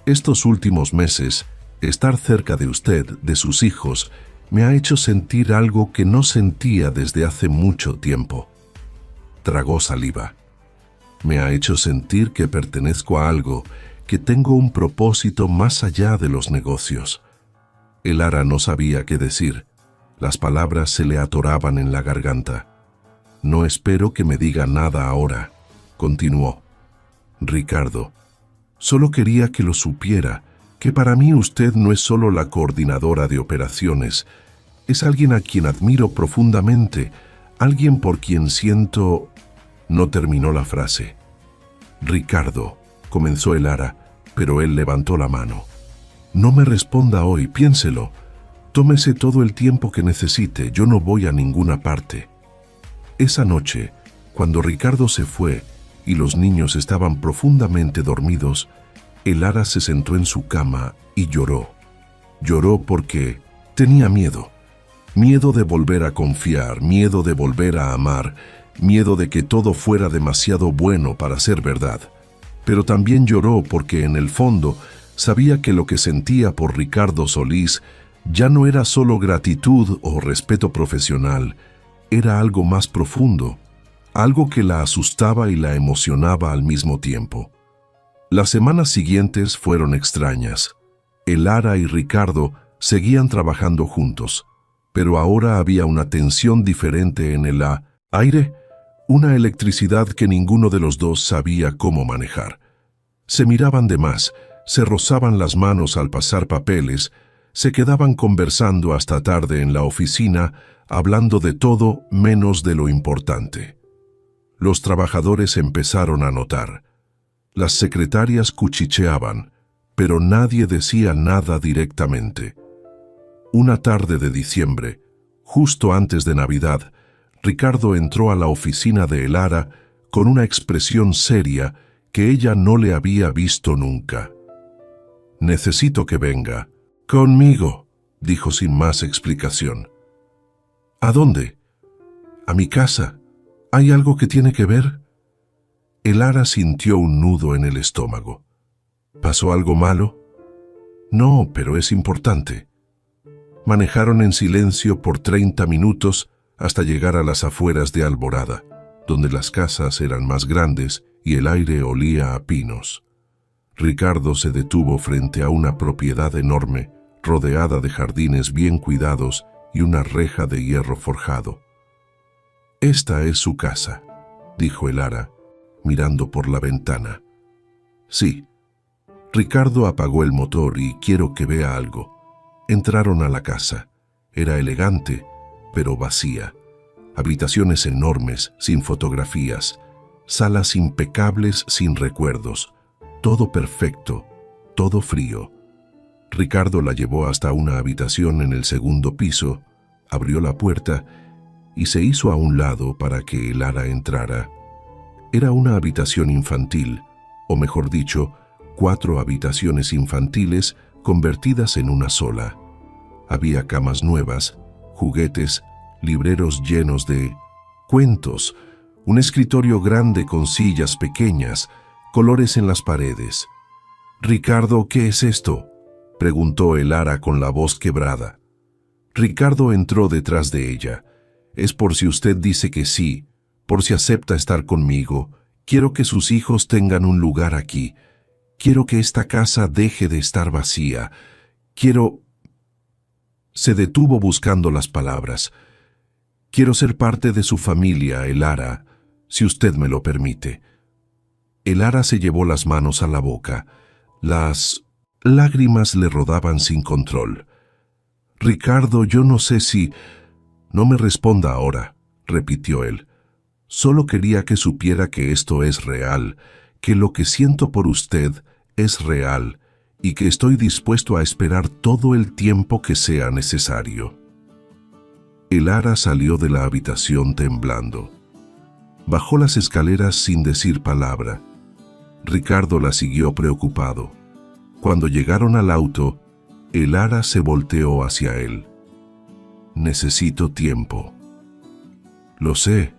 Estos últimos meses, estar cerca de usted, de sus hijos, me ha hecho sentir algo que no sentía desde hace mucho tiempo». Tragó saliva. «Me ha hecho sentir que pertenezco a algo, que tengo un propósito más allá de los negocios». Elara no sabía qué decir. Las palabras se le atoraban en la garganta. «No espero que me diga nada ahora», continuó. «Ricardo, solo quería que lo supiera, que para mí usted no es solo la coordinadora de operaciones, es alguien a quien admiro profundamente, alguien por quien siento...». No terminó la frase. «Ricardo», comenzó Elara, pero él levantó la mano. «No me responda hoy, piénselo. Tómese todo el tiempo que necesite, yo no voy a ninguna parte». Esa noche, cuando Ricardo se fue y los niños estaban profundamente dormidos, Elara se sentó en su cama y lloró. Lloró porque tenía miedo. Miedo de volver a confiar, miedo de volver a amar, miedo de que todo fuera demasiado bueno para ser verdad. Pero también lloró porque en el fondo sabía que lo que sentía por Ricardo Solís ya no era solo gratitud o respeto profesional, era algo más profundo, algo que la asustaba y la emocionaba al mismo tiempo. Las semanas siguientes fueron extrañas. Elara y Ricardo seguían trabajando juntos, pero ahora había una tensión diferente en el aire, una electricidad que ninguno de los dos sabía cómo manejar. Se miraban de más, se rozaban las manos al pasar papeles, se quedaban conversando hasta tarde en la oficina, hablando de todo menos de lo importante. Los trabajadores empezaron a notar. Las secretarias cuchicheaban, pero nadie decía nada directamente. Una tarde de diciembre, justo antes de Navidad, Ricardo entró a la oficina de Elara con una expresión seria que ella no le había visto nunca. «Necesito que venga. Conmigo», dijo sin más explicación. «¿A dónde?» «A mi casa. ¿Hay algo que tiene que ver?» Elara sintió un nudo en el estómago. ¿Pasó algo malo? No, pero es importante. Manejaron en silencio por 30 minutos hasta llegar a las afueras de Alborada, donde las casas eran más grandes y el aire olía a pinos. Ricardo se detuvo frente a una propiedad enorme, rodeada de jardines bien cuidados y una reja de hierro forjado. «Esta es su casa», dijo Elara, mirando por la ventana. «Sí». Ricardo apagó el motor y quiero que vea algo. Entraron a la casa. Era elegante, pero vacía. Habitaciones enormes, sin fotografías. Salas impecables, sin recuerdos. Todo perfecto, todo frío. Ricardo la llevó hasta una habitación en el segundo piso, abrió la puerta y se hizo a un lado para que Elara entrara. Era una habitación infantil, o mejor dicho, 4 habitaciones infantiles convertidas en una sola. Había camas nuevas, juguetes, libreros llenos de cuentos, un escritorio grande con sillas pequeñas, colores en las paredes. «Ricardo, ¿qué es esto?», preguntó Elara con la voz quebrada. Ricardo entró detrás de ella. «Es por si usted dice que sí, por si acepta estar conmigo. Quiero que sus hijos tengan un lugar aquí. Quiero que esta casa deje de estar vacía. Quiero...» Se detuvo buscando las palabras. «Quiero ser parte de su familia, Elara, si usted me lo permite». Elara se llevó las manos a la boca. Las lágrimas le rodaban sin control. «Ricardo, yo no sé si...» «No me responda ahora», repitió él. «Solo quería que supiera que esto es real, que lo que siento por usted es real y que estoy dispuesto a esperar todo el tiempo que sea necesario». Elara salió de la habitación temblando. Bajó las escaleras sin decir palabra. Ricardo la siguió preocupado. Cuando llegaron al auto, Elara se volteó hacia él. «Necesito tiempo». «Lo sé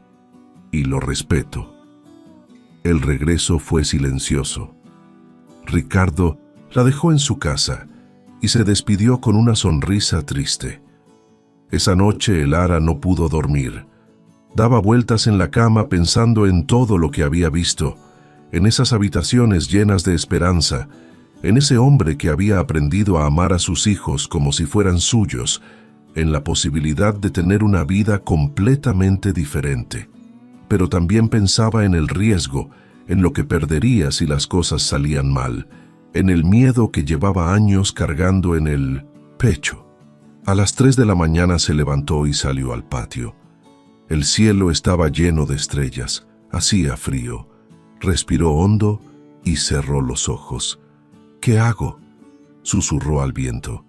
y lo respeto». El regreso fue silencioso. Ricardo la dejó en su casa y se despidió con una sonrisa triste. Esa noche Elara no pudo dormir. Daba vueltas en la cama pensando en todo lo que había visto, en esas habitaciones llenas de esperanza, en ese hombre que había aprendido a amar a sus hijos como si fueran suyos, en la posibilidad de tener una vida completamente diferente. Pero también pensaba en el riesgo, en lo que perdería si las cosas salían mal, en el miedo que llevaba años cargando en el pecho. A las 3 de la mañana se levantó y salió al patio. El cielo estaba lleno de estrellas, hacía frío. Respiró hondo y cerró los ojos. «¿Qué hago?», susurró al viento.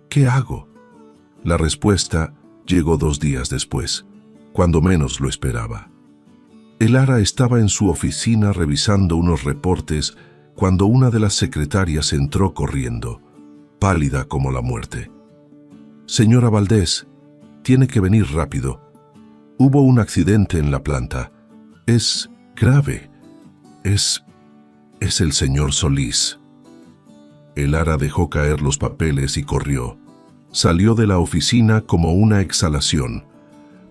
«¿Qué hago?». La respuesta llegó 2 días después, cuando menos lo esperaba. Elara estaba en su oficina revisando unos reportes cuando una de las secretarias entró corriendo, pálida como la muerte. «Señora Valdés, tiene que venir rápido. Hubo un accidente en la planta. Es grave. Es el señor Solís». Elara dejó caer los papeles y corrió. Salió de la oficina como una exhalación.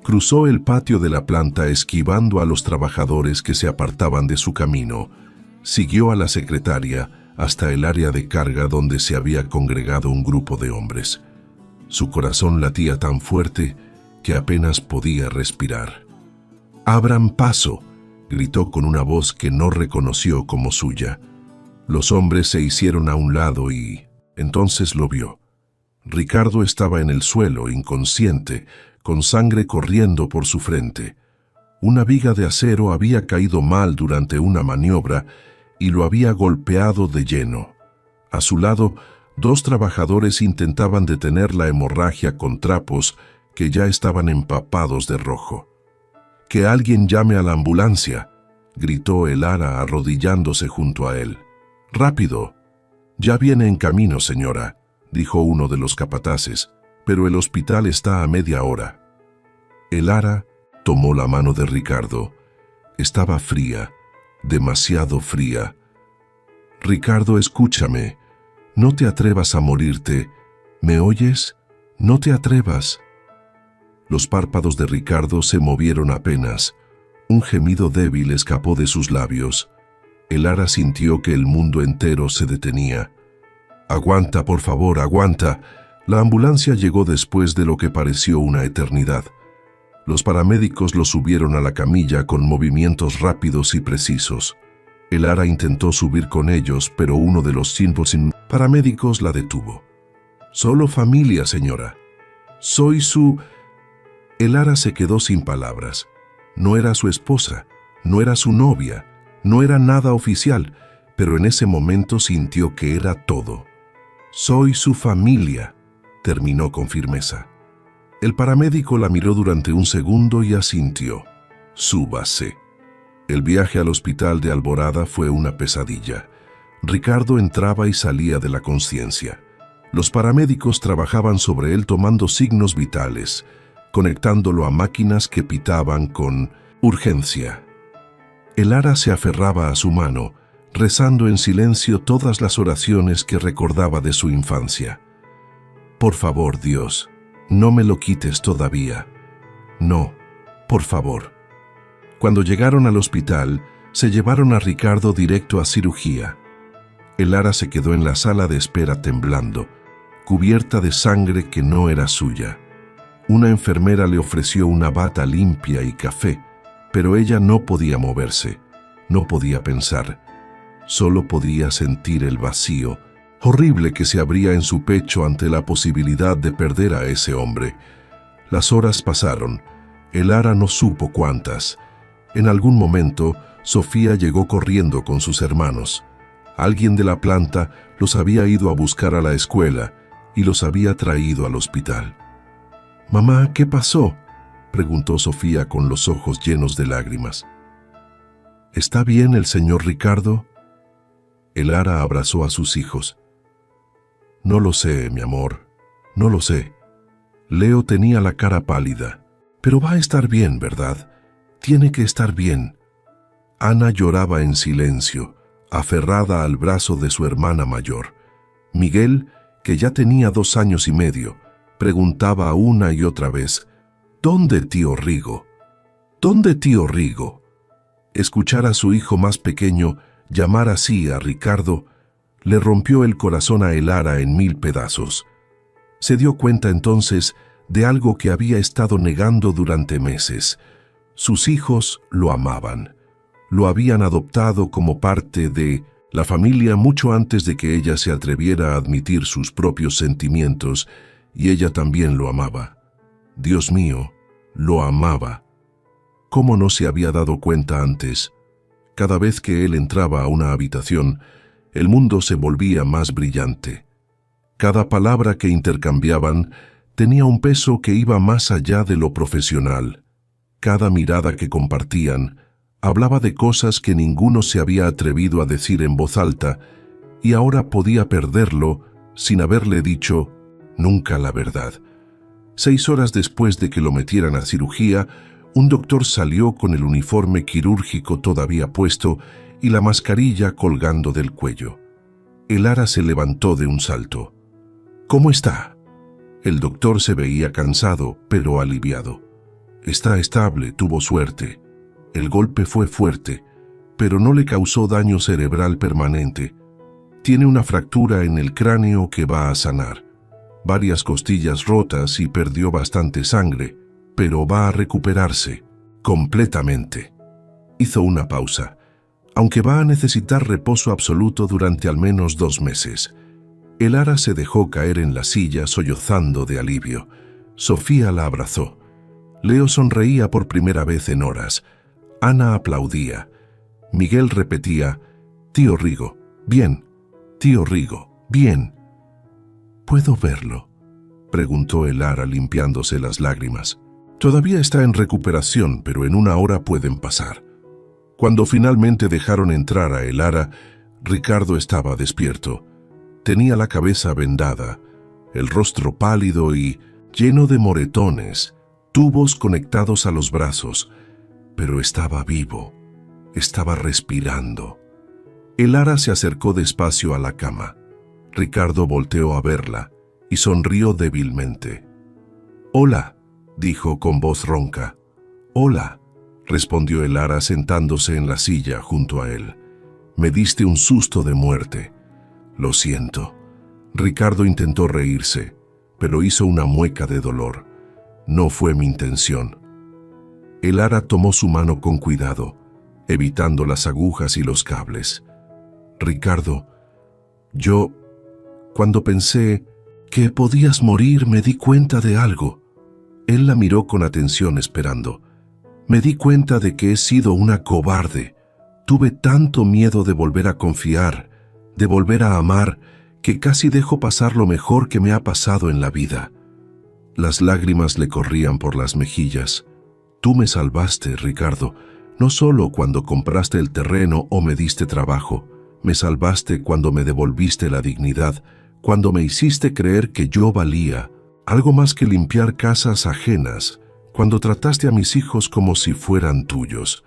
Cruzó el patio de la planta esquivando a los trabajadores que se apartaban de su camino. Siguió a la secretaria hasta el área de carga donde se había congregado un grupo de hombres. Su corazón latía tan fuerte que apenas podía respirar. «¡Abran paso!», gritó con una voz que no reconoció como suya. Los hombres se hicieron a un lado y entonces lo vio. Ricardo estaba en el suelo, inconsciente, con sangre corriendo por su frente. Una viga de acero había caído mal durante una maniobra y lo había golpeado de lleno. A su lado, 2 trabajadores intentaban detener la hemorragia con trapos que ya estaban empapados de rojo. «¡Que alguien llame a la ambulancia!», gritó Elara arrodillándose junto a él. «¡Rápido!». «Ya viene en camino, señora», dijo uno de los capataces, «pero el hospital está a media hora». Elara tomó la mano de Ricardo. Estaba fría, demasiado fría. «Ricardo, escúchame. No te atrevas a morirte. ¿Me oyes? No te atrevas». Los párpados de Ricardo se movieron apenas. Un gemido débil escapó de sus labios. Elara sintió que el mundo entero se detenía. «Aguanta, por favor, aguanta». La ambulancia llegó después de lo que pareció una eternidad. Los paramédicos lo subieron a la camilla con movimientos rápidos y precisos. Elara intentó subir con ellos, pero uno de los paramédicos la detuvo. «Solo familia, señora. Soy su...». Elara se quedó sin palabras. No era su esposa, no era su novia, no era nada oficial, pero en ese momento sintió que era todo. «Soy su familia», terminó con firmeza. El paramédico la miró durante un segundo y asintió. «Súbase». El viaje al hospital de Alborada fue una pesadilla. Ricardo entraba y salía de la conciencia. Los paramédicos trabajaban sobre él tomando signos vitales, conectándolo a máquinas que pitaban con urgencia. Elara se aferraba a su mano, rezando en silencio todas las oraciones que recordaba de su infancia. «Por favor, Dios, no me lo quites todavía. No, por favor». Cuando llegaron al hospital, se llevaron a Ricardo directo a cirugía. Elara se quedó en la sala de espera temblando, cubierta de sangre que no era suya. Una enfermera le ofreció una bata limpia y café, pero ella no podía moverse, no podía pensar. Solo podía sentir el vacío horrible que se abría en su pecho ante la posibilidad de perder a ese hombre. Las horas pasaron. Elara no supo cuántas. En algún momento, Sofía llegó corriendo con sus hermanos. Alguien de la planta los había ido a buscar a la escuela y los había traído al hospital. «Mamá, ¿qué pasó?», preguntó Sofía con los ojos llenos de lágrimas. «¿Está bien el señor Ricardo?». Elara abrazó a sus hijos. «No lo sé, mi amor, no lo sé». Leo tenía la cara pálida. «Pero va a estar bien, ¿verdad? Tiene que estar bien». Ana lloraba en silencio, aferrada al brazo de su hermana mayor. Miguel, que ya tenía 2 años y medio, preguntaba una y otra vez: «¿Dónde tío Rigo? ¿Dónde tío Rigo?». Escuchar a su hijo más pequeño llamar así a Ricardo le rompió el corazón a Elara en 1000 pedazos. Se dio cuenta entonces de algo que había estado negando durante meses. Sus hijos lo amaban. Lo habían adoptado como parte de la familia mucho antes de que ella se atreviera a admitir sus propios sentimientos, y ella también lo amaba. Dios mío, lo amaba. ¿Cómo no se había dado cuenta antes? Cada vez que él entraba a una habitación, el mundo se volvía más brillante. Cada palabra que intercambiaban tenía un peso que iba más allá de lo profesional. Cada mirada que compartían hablaba de cosas que ninguno se había atrevido a decir en voz alta, y ahora podía perderlo sin haberle dicho nunca la verdad. 6 horas después de que lo metieran a cirugía, un doctor salió con el uniforme quirúrgico todavía puesto y la mascarilla colgando del cuello. Elara se levantó de un salto. «¿Cómo está?». El doctor se veía cansado, pero aliviado. «Está estable, tuvo suerte. El golpe fue fuerte, pero no le causó daño cerebral permanente. Tiene una fractura en el cráneo que va a sanar. Varias costillas rotas y perdió bastante sangre, pero va a recuperarse completamente». Hizo una pausa. «Aunque va a necesitar reposo absoluto durante al menos 2 meses». Elara se dejó caer en la silla sollozando de alivio. Sofía la abrazó. Leo sonreía por primera vez en horas. Ana aplaudía. Miguel repetía: «Tío Rigo, bien. Tío Rigo, bien». «¿Puedo verlo?», preguntó Elara limpiándose las lágrimas. «Todavía está en recuperación, pero en una hora pueden pasar». Cuando finalmente dejaron entrar a Elara, Ricardo estaba despierto. Tenía la cabeza vendada, el rostro pálido y lleno de moretones, tubos conectados a los brazos, pero estaba vivo, estaba respirando. Elara se acercó despacio a la cama. Ricardo volteó a verla y sonrió débilmente. «Hola», dijo con voz ronca. «Hola», respondió Elara sentándose en la silla junto a él. «Me diste un susto de muerte». «Lo siento». Ricardo intentó reírse, pero hizo una mueca de dolor. «No fue mi intención». Elara tomó su mano con cuidado, evitando las agujas y los cables. «Ricardo, cuando pensé que podías morir, me di cuenta de algo». Él la miró con atención esperando. «Me di cuenta de que he sido una cobarde. Tuve tanto miedo de volver a confiar, de volver a amar, que casi dejo pasar lo mejor que me ha pasado en la vida». Las lágrimas le corrían por las mejillas. «Tú me salvaste, Ricardo, no solo cuando compraste el terreno o me diste trabajo. Me salvaste cuando me devolviste la dignidad, cuando me hiciste creer que yo valía, algo más que limpiar casas ajenas, cuando trataste a mis hijos como si fueran tuyos».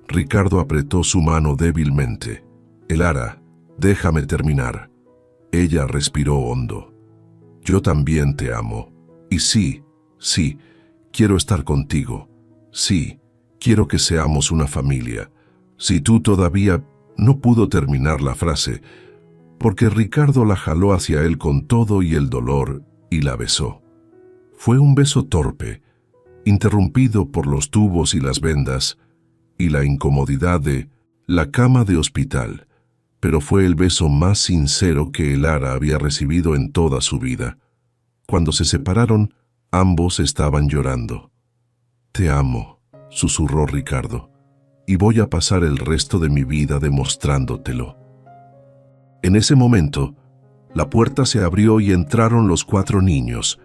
Ricardo apretó su mano débilmente. «Elara, déjame terminar». Ella respiró hondo. «Yo también te amo. Y sí, quiero estar contigo. Sí, quiero que seamos una familia. Si tú todavía…» No pudo terminar la frase, porque Ricardo la jaló hacia él con todo y el dolor y la besó. Fue un beso torpe, interrumpido por los tubos y las vendas, y la incomodidad de la cama de hospital, pero fue el beso más sincero que Elara había recibido en toda su vida. Cuando se separaron, ambos estaban llorando. «Te amo», susurró Ricardo, «y voy a pasar el resto de mi vida demostrándotelo». En ese momento, la puerta se abrió y entraron los 4 niños,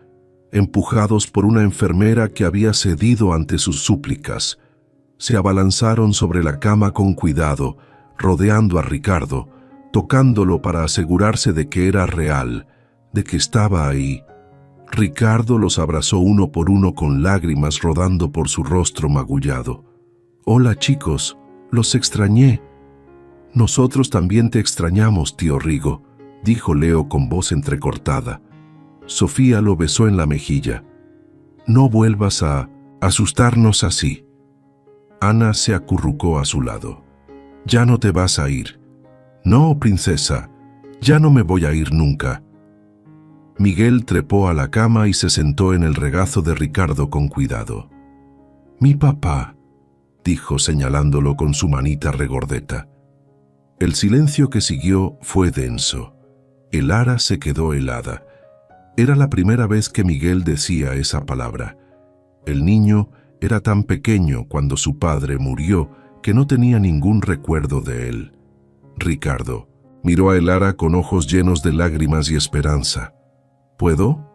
empujados por una enfermera que había cedido ante sus súplicas. Se abalanzaron sobre la cama con cuidado, rodeando a Ricardo, tocándolo para asegurarse de que era real, de que estaba ahí. Ricardo los abrazó uno por uno con lágrimas rodando por su rostro magullado. «Hola, chicos, los extrañé». «Nosotros también te extrañamos, tío Rigo», dijo Leo con voz entrecortada. Sofía lo besó en la mejilla. «No vuelvas a asustarnos así». Ana se acurrucó a su lado. «Ya no te vas a ir». «No, princesa, ya no me voy a ir nunca». Miguel trepó a la cama y se sentó en el regazo de Ricardo con cuidado. «Mi papá», dijo señalándolo con su manita regordeta. El silencio que siguió fue denso. Elara se quedó helada. Era la primera vez que Miguel decía esa palabra. El niño era tan pequeño cuando su padre murió que no tenía ningún recuerdo de él. Ricardo miró a Elara con ojos llenos de lágrimas y esperanza. «¿Puedo?».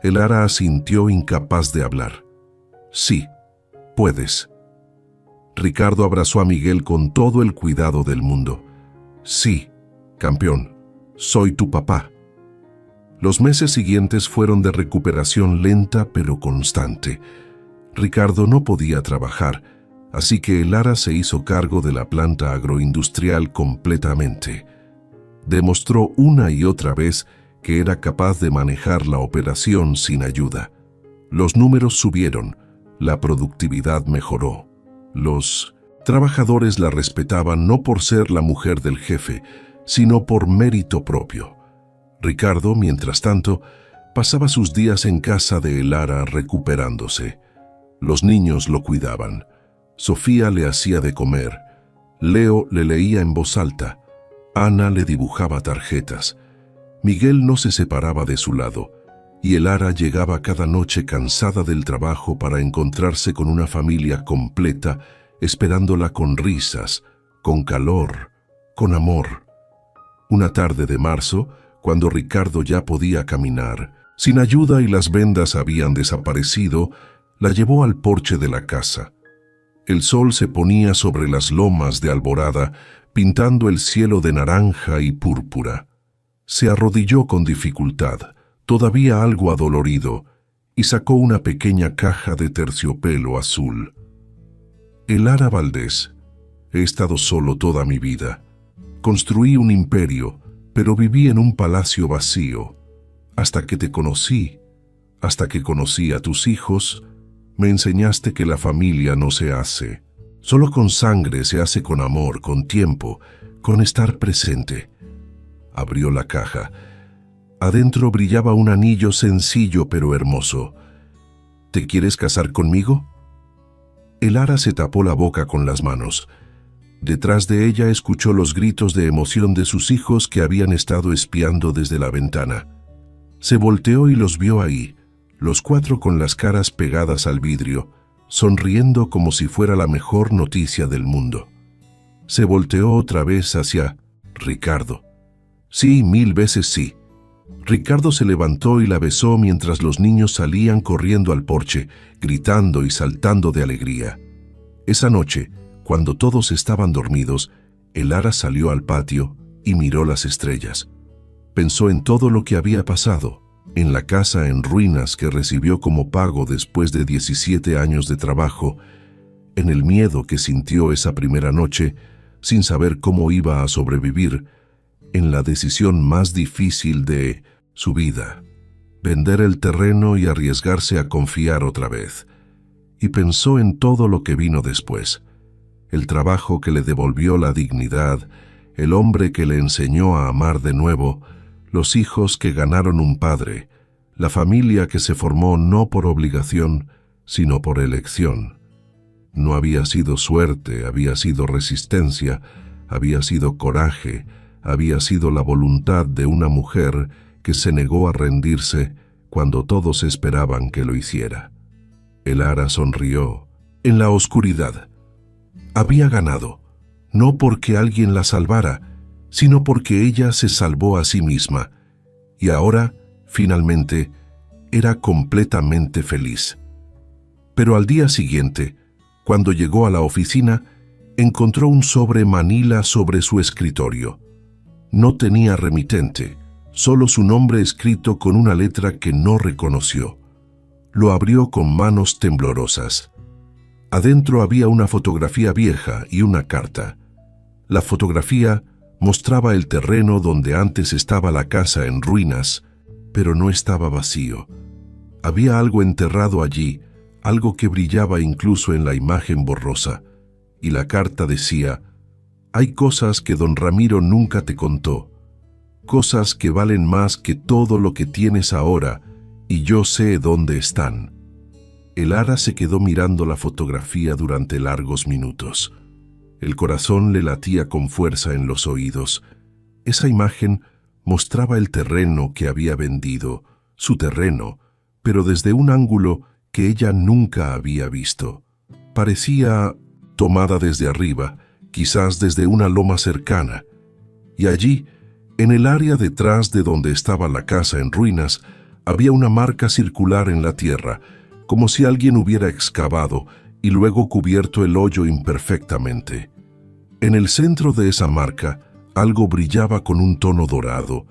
Elara asintió, incapaz de hablar. «Sí, puedes». Ricardo abrazó a Miguel con todo el cuidado del mundo. «Sí, campeón, soy tu papá». Los meses siguientes fueron de recuperación lenta pero constante. Ricardo no podía trabajar, así que Elara se hizo cargo de la planta agroindustrial completamente. Demostró una y otra vez que era capaz de manejar la operación sin ayuda. Los números subieron, la productividad mejoró. Los trabajadores la respetaban no por ser la mujer del jefe, sino por mérito propio. Ricardo, mientras tanto, pasaba sus días en casa de Elara recuperándose. Los niños lo cuidaban. Sofía le hacía de comer. Leo le leía en voz alta. Ana le dibujaba tarjetas. Miguel no se separaba de su lado. y Elara llegaba cada noche cansada del trabajo para encontrarse con una familia completa, esperándola con risas, con calor, con amor. Una tarde de marzo, cuando Ricardo ya podía caminar, sin ayuda y las vendas habían desaparecido, la llevó al porche de la casa. El sol se ponía sobre las lomas de Alborada, pintando el cielo de naranja y púrpura. Se arrodilló con dificultad, todavía algo adolorido, y sacó una pequeña caja de terciopelo azul. Elara Valdés, he estado solo toda mi vida. Construí un imperio, pero viví en un palacio vacío. Hasta que te conocí, hasta que conocí a tus hijos, me enseñaste que la familia no se hace. Solo con sangre se hace con amor, con tiempo, con estar presente. Abrió la caja. Adentro brillaba un anillo sencillo pero hermoso. ¿Te quieres casar conmigo? Elara se tapó la boca con las manos. Detrás de ella escuchó los gritos de emoción de sus hijos que habían estado espiando desde la ventana. Se volteó y los vio ahí, los cuatro con las caras pegadas al vidrio, sonriendo como si fuera la mejor noticia del mundo. Se volteó otra vez hacia Ricardo. Sí, 1000 veces sí. Ricardo se levantó y la besó mientras los niños salían corriendo al porche, gritando y saltando de alegría. Esa noche, cuando todos estaban dormidos, Elara salió al patio y miró las estrellas. Pensó en todo lo que había pasado, en la casa en ruinas que recibió como pago después de 17 años de trabajo, en el miedo que sintió esa primera noche, sin saber cómo iba a sobrevivir, en la decisión más difícil de su vida, vender el terreno y arriesgarse a confiar otra vez. Y pensó en todo lo que vino después, el trabajo que le devolvió la dignidad, el hombre que le enseñó a amar de nuevo, los hijos que ganaron un padre, la familia que se formó no por obligación, sino por elección. No había sido suerte, había sido resistencia, había sido coraje, había sido la voluntad de una mujer que se negó a rendirse cuando todos esperaban que lo hiciera. Elara sonrió. En la oscuridad. Había ganado, no porque alguien la salvara, sino porque ella se salvó a sí misma, y ahora, finalmente, era completamente feliz. Pero al día siguiente, cuando llegó a la oficina, encontró un sobre manila sobre su escritorio. No tenía remitente, solo su nombre escrito con una letra que no reconoció. Lo abrió con manos temblorosas. Adentro había una fotografía vieja y una carta. La fotografía mostraba el terreno donde antes estaba la casa en ruinas, pero no estaba vacío. Había algo enterrado allí, algo que brillaba incluso en la imagen borrosa. Y la carta decía: hay cosas que don Ramiro nunca te contó, cosas que valen más que todo lo que tienes ahora, y yo sé dónde están. Elara se quedó mirando la fotografía durante largos minutos. El corazón le latía con fuerza en los oídos. Esa imagen mostraba el terreno que había vendido, su terreno, pero desde un ángulo que ella nunca había visto. Parecía tomada desde arriba, quizás desde una loma cercana. Y allí, en el área detrás de donde estaba la casa en ruinas, había una marca circular en la tierra, como si alguien hubiera excavado y luego cubierto el hoyo imperfectamente. En el centro de esa marca, algo brillaba con un tono dorado,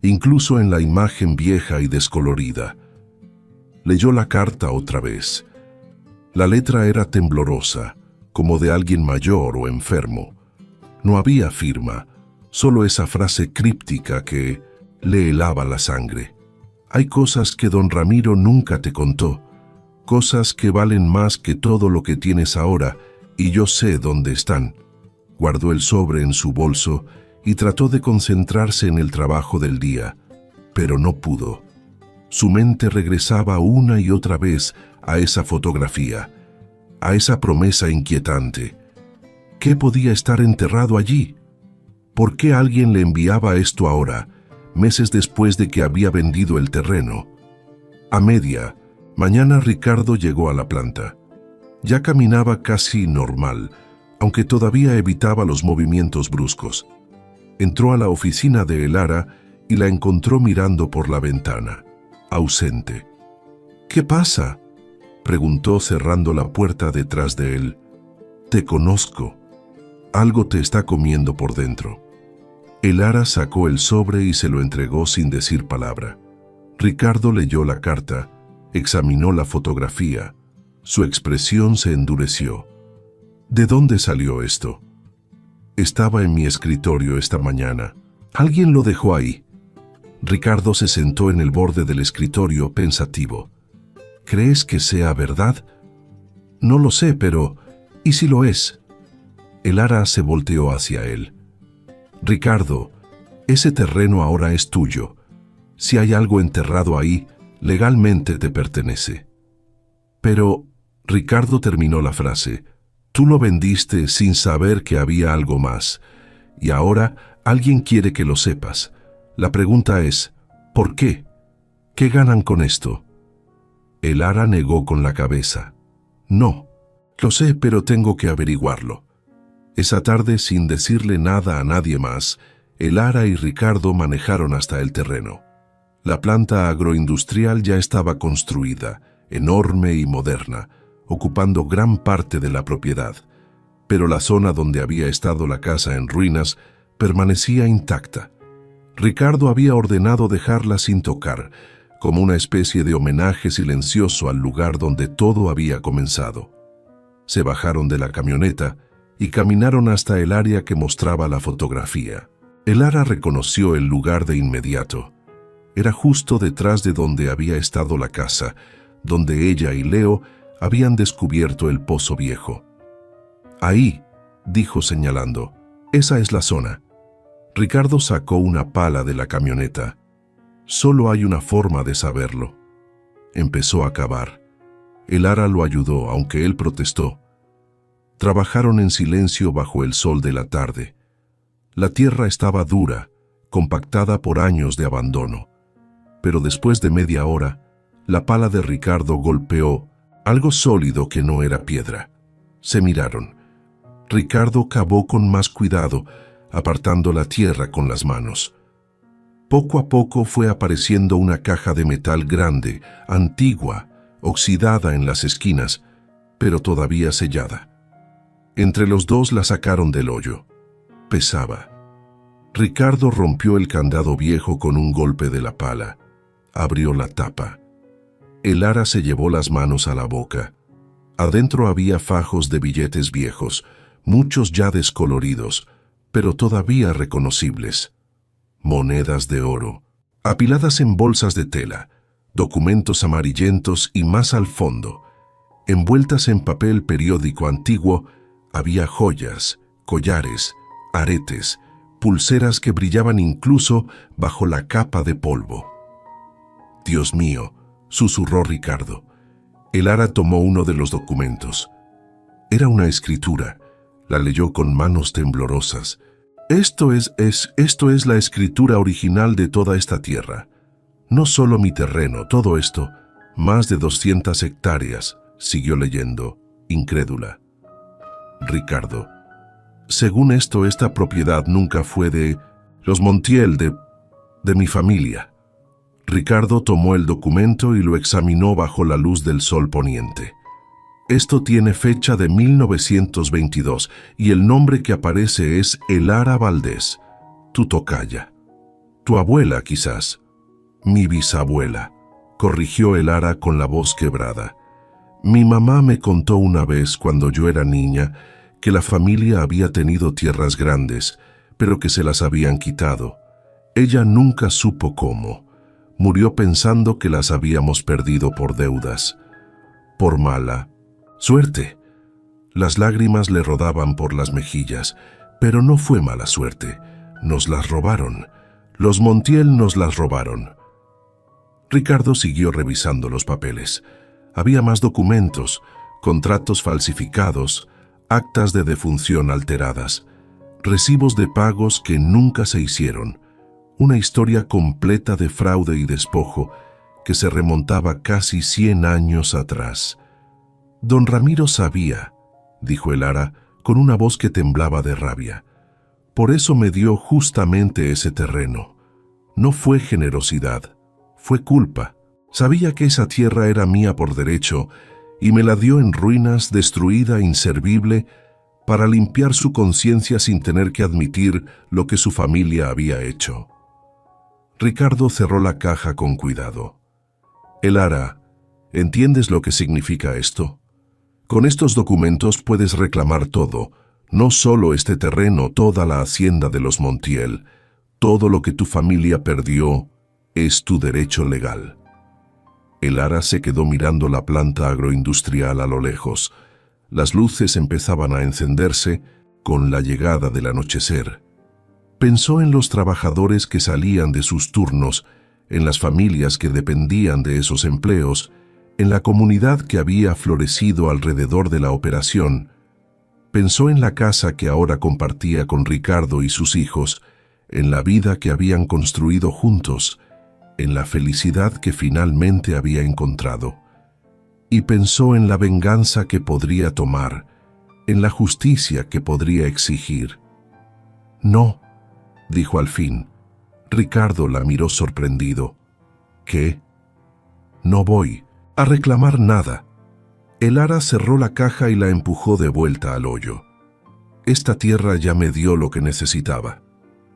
incluso en la imagen vieja y descolorida. Leyó la carta otra vez. La letra era temblorosa, como de alguien mayor o enfermo. No había firma, solo esa frase críptica que le helaba la sangre. Hay cosas que don Ramiro nunca te contó, cosas que valen más que todo lo que tienes ahora, y yo sé dónde están. Guardó el sobre en su bolso y trató de concentrarse en el trabajo del día, pero no pudo. Su mente regresaba una y otra vez a esa fotografía, a esa promesa inquietante. ¿Qué podía estar enterrado allí? ¿Por qué alguien le enviaba esto ahora, meses después de que había vendido el terreno? A media mañana Ricardo llegó a la planta. Ya caminaba casi normal, aunque todavía evitaba los movimientos bruscos. Entró a la oficina de Elara y la encontró mirando por la ventana, ausente. «¿Qué pasa?», preguntó cerrando la puerta detrás de él. «Te conozco. Algo te está comiendo por dentro». Elara sacó el sobre y se lo entregó sin decir palabra. Ricardo leyó la carta, examinó la fotografía. Su expresión se endureció. «¿De dónde salió esto?». «Estaba en mi escritorio esta mañana. Alguien lo dejó ahí». Ricardo se sentó en el borde del escritorio pensativo. «¿Crees que sea verdad?». «No lo sé, pero ¿y si lo es?». Elara se volteó hacia él. «Ricardo, ese terreno ahora es tuyo. Si hay algo enterrado ahí, legalmente te pertenece». «Pero», Ricardo terminó la frase, «tú lo vendiste sin saber que había algo más, y ahora alguien quiere que lo sepas. La pregunta es, ¿por qué? ¿Qué ganan con esto?». Elara negó con la cabeza. «No, lo sé, pero tengo que averiguarlo». Esa tarde, sin decirle nada a nadie más, Elara y Ricardo manejaron hasta el terreno. La planta agroindustrial ya estaba construida, enorme y moderna, ocupando gran parte de la propiedad, pero la zona donde había estado la casa en ruinas permanecía intacta. Ricardo había ordenado dejarla sin tocar, como una especie de homenaje silencioso al lugar donde todo había comenzado. Se bajaron de la camioneta y caminaron hasta el área que mostraba la fotografía. Elara reconoció el lugar de inmediato. Era justo detrás de donde había estado la casa, donde ella y Leo habían descubierto el pozo viejo. «Ahí», dijo señalando, «esa es la zona». Ricardo sacó una pala de la camioneta. «Solo hay una forma de saberlo». Empezó a cavar. Elara lo ayudó, aunque él protestó. Trabajaron en silencio bajo el sol de la tarde. La tierra estaba dura, compactada por años de abandono. Pero después de media hora, la pala de Ricardo golpeó algo sólido que no era piedra. Se miraron. Ricardo cavó con más cuidado, apartando la tierra con las manos. Poco a poco fue apareciendo una caja de metal grande, antigua, oxidada en las esquinas, pero todavía sellada. Entre los dos la sacaron del hoyo. Pesaba. Ricardo rompió el candado viejo con un golpe de la pala. Abrió la tapa. Elara se llevó las manos a la boca. Adentro había fajos de billetes viejos, muchos ya descoloridos, pero todavía reconocibles. Monedas de oro, apiladas en bolsas de tela, documentos amarillentos y más al fondo, envueltas en papel periódico antiguo, había joyas, collares, aretes, pulseras que brillaban incluso bajo la capa de polvo. «Dios mío», susurró Ricardo. Elara tomó uno de los documentos. Era una escritura. La leyó con manos temblorosas. Esto es la escritura original de toda esta tierra. No solo mi terreno, todo esto, más de 200 hectáreas», siguió leyendo, incrédula. Ricardo: «Según esto, esta propiedad nunca fue de los Montiel, de mi familia». Ricardo tomó el documento y lo examinó bajo la luz del sol poniente. «Esto tiene fecha de 1922 y el nombre que aparece es Elara Valdés, tu tocaya. Tu abuela, quizás». «Mi bisabuela», corrigió Elara con la voz quebrada. «Mi mamá me contó una vez, cuando yo era niña, que la familia había tenido tierras grandes, pero que se las habían quitado. Ella nunca supo cómo. Murió pensando que las habíamos perdido por deudas. Por mala suerte». Las lágrimas le rodaban por las mejillas, pero no fue mala suerte. Nos las robaron. Los Montiel nos las robaron. Ricardo siguió revisando los papeles. Había más documentos, contratos falsificados, actas de defunción alteradas, recibos de pagos que nunca se hicieron, una historia completa de fraude y despojo que se remontaba casi 100 años atrás. «Don Ramiro sabía», dijo Elara con una voz que temblaba de rabia. «Por eso me dio justamente ese terreno. No fue generosidad, fue culpa. Sabía que esa tierra era mía por derecho y me la dio en ruinas, destruida, inservible, para limpiar su conciencia sin tener que admitir lo que su familia había hecho». Ricardo cerró la caja con cuidado. «Elara, ¿entiendes lo que significa esto? Con estos documentos puedes reclamar todo, no solo este terreno, toda la hacienda de los Montiel. Todo lo que tu familia perdió es tu derecho legal». Elara se quedó mirando la planta agroindustrial a lo lejos. Las luces empezaban a encenderse con la llegada del anochecer. Pensó en los trabajadores que salían de sus turnos, en las familias que dependían de esos empleos, en la comunidad que había florecido alrededor de la operación. Pensó en la casa que ahora compartía con Ricardo y sus hijos, en la vida que habían construido juntos, en la felicidad que finalmente había encontrado. Y pensó en la venganza que podría tomar, en la justicia que podría exigir. «No», dijo al fin. Ricardo la miró sorprendido. «¿Qué?» «No voy a reclamar nada». Elara cerró la caja y la empujó de vuelta al hoyo. «Esta tierra ya me dio lo que necesitaba.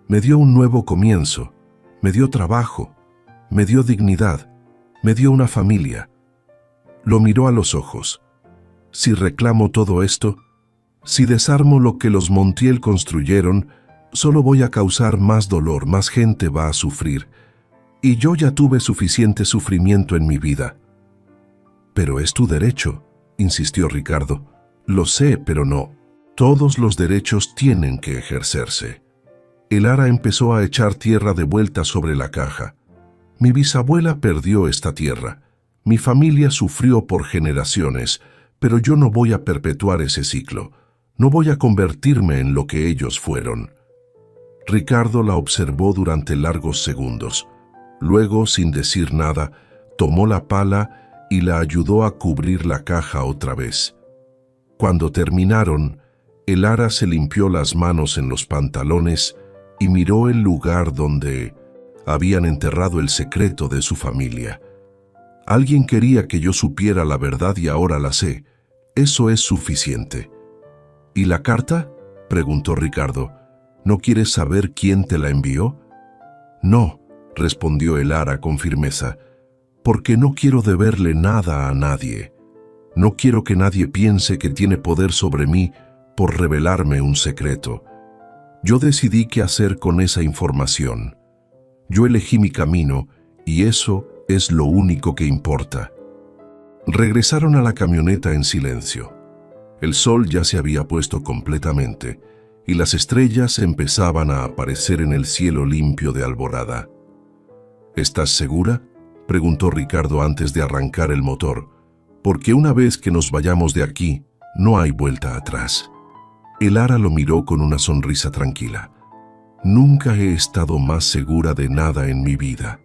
Me dio un nuevo comienzo, me dio trabajo, me dio dignidad, me dio una familia». Lo miró a los ojos. «Si reclamo todo esto, si desarmo lo que los Montiel construyeron, solo voy a causar más dolor, más gente va a sufrir. Y yo ya tuve suficiente sufrimiento en mi vida». «Pero es tu derecho», insistió Ricardo. «Lo sé, pero no. Todos los derechos tienen que ejercerse». Elara empezó a echar tierra de vuelta sobre la caja. «Mi bisabuela perdió esta tierra. Mi familia sufrió por generaciones, pero yo no voy a perpetuar ese ciclo. No voy a convertirme en lo que ellos fueron». Ricardo la observó durante largos segundos. Luego, sin decir nada, tomó la pala y la ayudó a cubrir la caja otra vez. Cuando terminaron, Elara se limpió las manos en los pantalones y miró el lugar donde habían enterrado el secreto de su familia. «Alguien quería que yo supiera la verdad y ahora la sé. Eso es suficiente». «¿Y la carta?», preguntó Ricardo. «¿No quieres saber quién te la envió?». «No», respondió Elara con firmeza, «porque no quiero deberle nada a nadie. No quiero que nadie piense que tiene poder sobre mí por revelarme un secreto. Yo decidí qué hacer con esa información. Yo elegí mi camino y eso es lo único que importa». Regresaron a la camioneta en silencio. El sol ya se había puesto completamente y las estrellas empezaban a aparecer en el cielo limpio de alborada. «¿Estás segura?», preguntó Ricardo antes de arrancar el motor, «porque una vez que nos vayamos de aquí, no hay vuelta atrás». Elara lo miró con una sonrisa tranquila. «Nunca he estado más segura de nada en mi vida».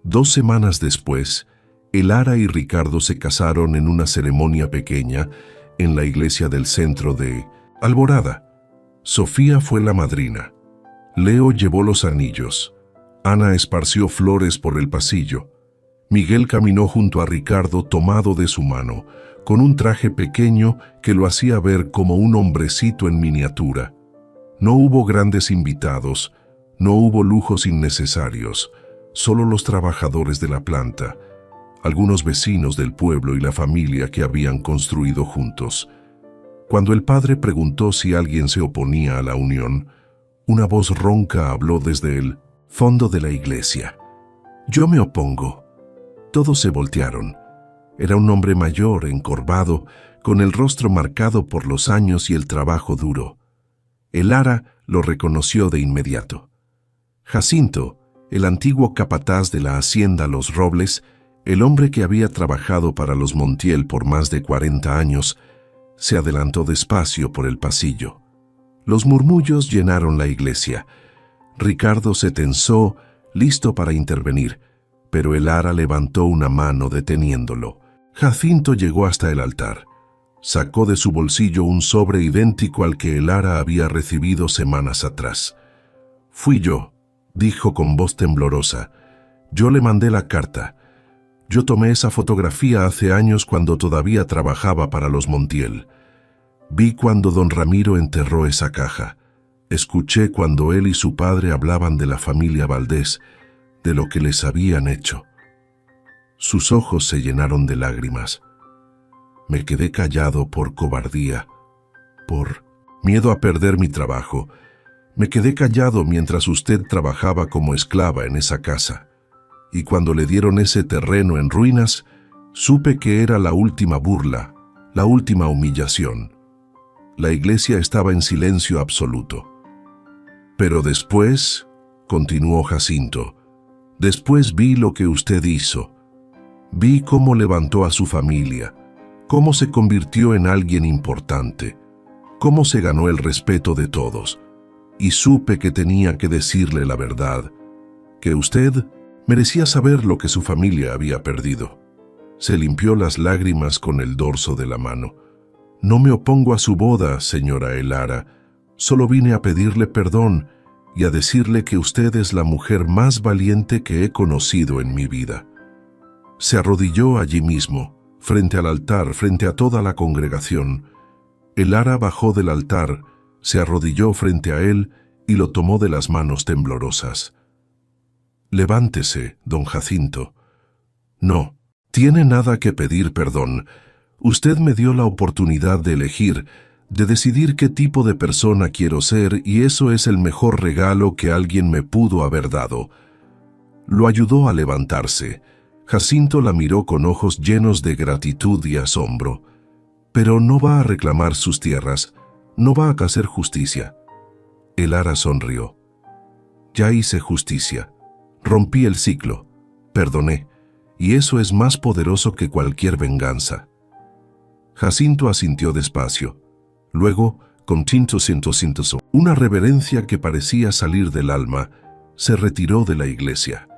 2 semanas después, Elara y Ricardo se casaron en una ceremonia pequeña en la iglesia del centro de Alborada. Sofía fue la madrina. Leo llevó los anillos. Ana esparció flores por el pasillo. Miguel caminó junto a Ricardo tomado de su mano, con un traje pequeño que lo hacía ver como un hombrecito en miniatura. No hubo grandes invitados, no hubo lujos innecesarios, solo los trabajadores de la planta, algunos vecinos del pueblo y la familia que habían construido juntos. Cuando el padre preguntó si alguien se oponía a la unión, una voz ronca habló desde el fondo de la iglesia. «Yo me opongo». Todos se voltearon. Era un hombre mayor, encorvado, con el rostro marcado por los años y el trabajo duro. Elara lo reconoció de inmediato. Jacinto, el antiguo capataz de la hacienda Los Robles, el hombre que había trabajado para los Montiel por más de 40 años, se adelantó despacio por el pasillo. Los murmullos llenaron la iglesia. Ricardo se tensó, listo para intervenir, pero Elara levantó una mano deteniéndolo. Jacinto llegó hasta el altar. Sacó de su bolsillo un sobre idéntico al que Elara había recibido semanas atrás. «Fui yo», dijo con voz temblorosa. «Yo le mandé la carta. Yo tomé esa fotografía hace años cuando todavía trabajaba para los Montiel. Vi cuando don Ramiro enterró esa caja. Escuché cuando él y su padre hablaban de la familia Valdés, de lo que les habían hecho». Sus ojos se llenaron de lágrimas. Me quedé callado por cobardía, por miedo a perder mi trabajo. Me quedé callado mientras usted trabajaba como esclava en esa casa. Y cuando le dieron ese terreno en ruinas, supe que era la última burla, la última humillación. La iglesia estaba en silencio absoluto. Pero después, continuó Jacinto, después vi lo que usted hizo. Vi cómo levantó a su familia, cómo se convirtió en alguien importante, cómo se ganó el respeto de todos. Y supe que tenía que decirle la verdad, que usted merecía saber lo que su familia había perdido. Se limpió las lágrimas con el dorso de la mano. No me opongo a su boda, señora Elara. Solo vine a pedirle perdón y a decirle que usted es la mujer más valiente que he conocido en mi vida. Se arrodilló allí mismo, frente al altar, frente a toda la congregación. Elara bajó del altar, se arrodilló frente a él y lo tomó de las manos temblorosas. «Levántese, don Jacinto». «No, tiene nada que pedir perdón. Usted me dio la oportunidad de elegir, de decidir qué tipo de persona quiero ser, y eso es el mejor regalo que alguien me pudo haber dado». Lo ayudó a levantarse. Jacinto la miró con ojos llenos de gratitud y asombro. «Pero no va a reclamar sus tierras, no va a hacer justicia». Elara sonrió. «Ya hice justicia. Rompí el ciclo. Perdoné. Y eso es más poderoso que cualquier venganza». Jacinto asintió despacio. Luego, con una reverencia que parecía salir del alma, se retiró de la iglesia.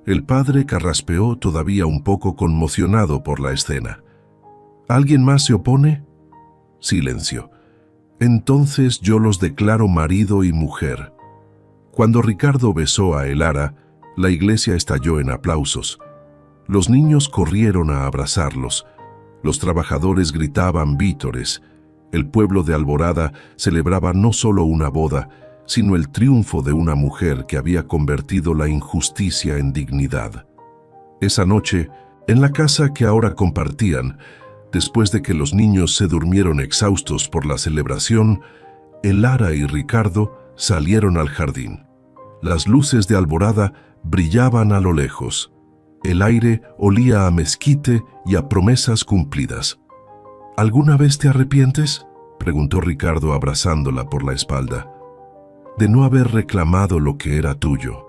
El padre carraspeó todavía un poco conmocionado por la escena. «¿Alguien más se opone?» Silencio. «Entonces yo los declaro marido y mujer». Cuando Ricardo besó a Elara, la iglesia estalló en aplausos. Los niños corrieron a abrazarlos. Los trabajadores gritaban vítores. El pueblo de Alborada celebraba no solo una boda, sino el triunfo de una mujer que había convertido la injusticia en dignidad. Esa noche, en la casa que ahora compartían, después de que los niños se durmieron exhaustos por la celebración, Elara y Ricardo salieron al jardín. Las luces de Alborada brillaban a lo lejos. El aire olía a mezquite y a promesas cumplidas. «¿Alguna vez te arrepientes?», preguntó Ricardo abrazándola por la espalda. «De no haber reclamado lo que era tuyo».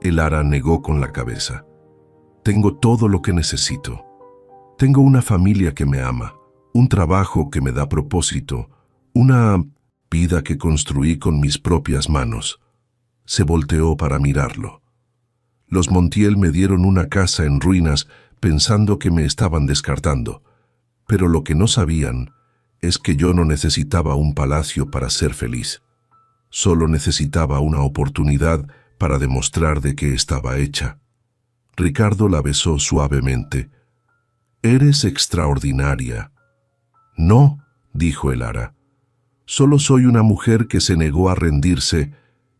Elara negó con la cabeza. «Tengo todo lo que necesito. Tengo una familia que me ama, un trabajo que me da propósito, una vida que construí con mis propias manos». Se volteó para mirarlo. «Los Montiel me dieron una casa en ruinas pensando que me estaban descartando, pero lo que no sabían es que yo no necesitaba un palacio para ser feliz. Solo necesitaba una oportunidad para demostrar de qué estaba hecha». Ricardo la besó suavemente. «Eres extraordinaria». «No», dijo Elara. «Solo soy una mujer que se negó a rendirse,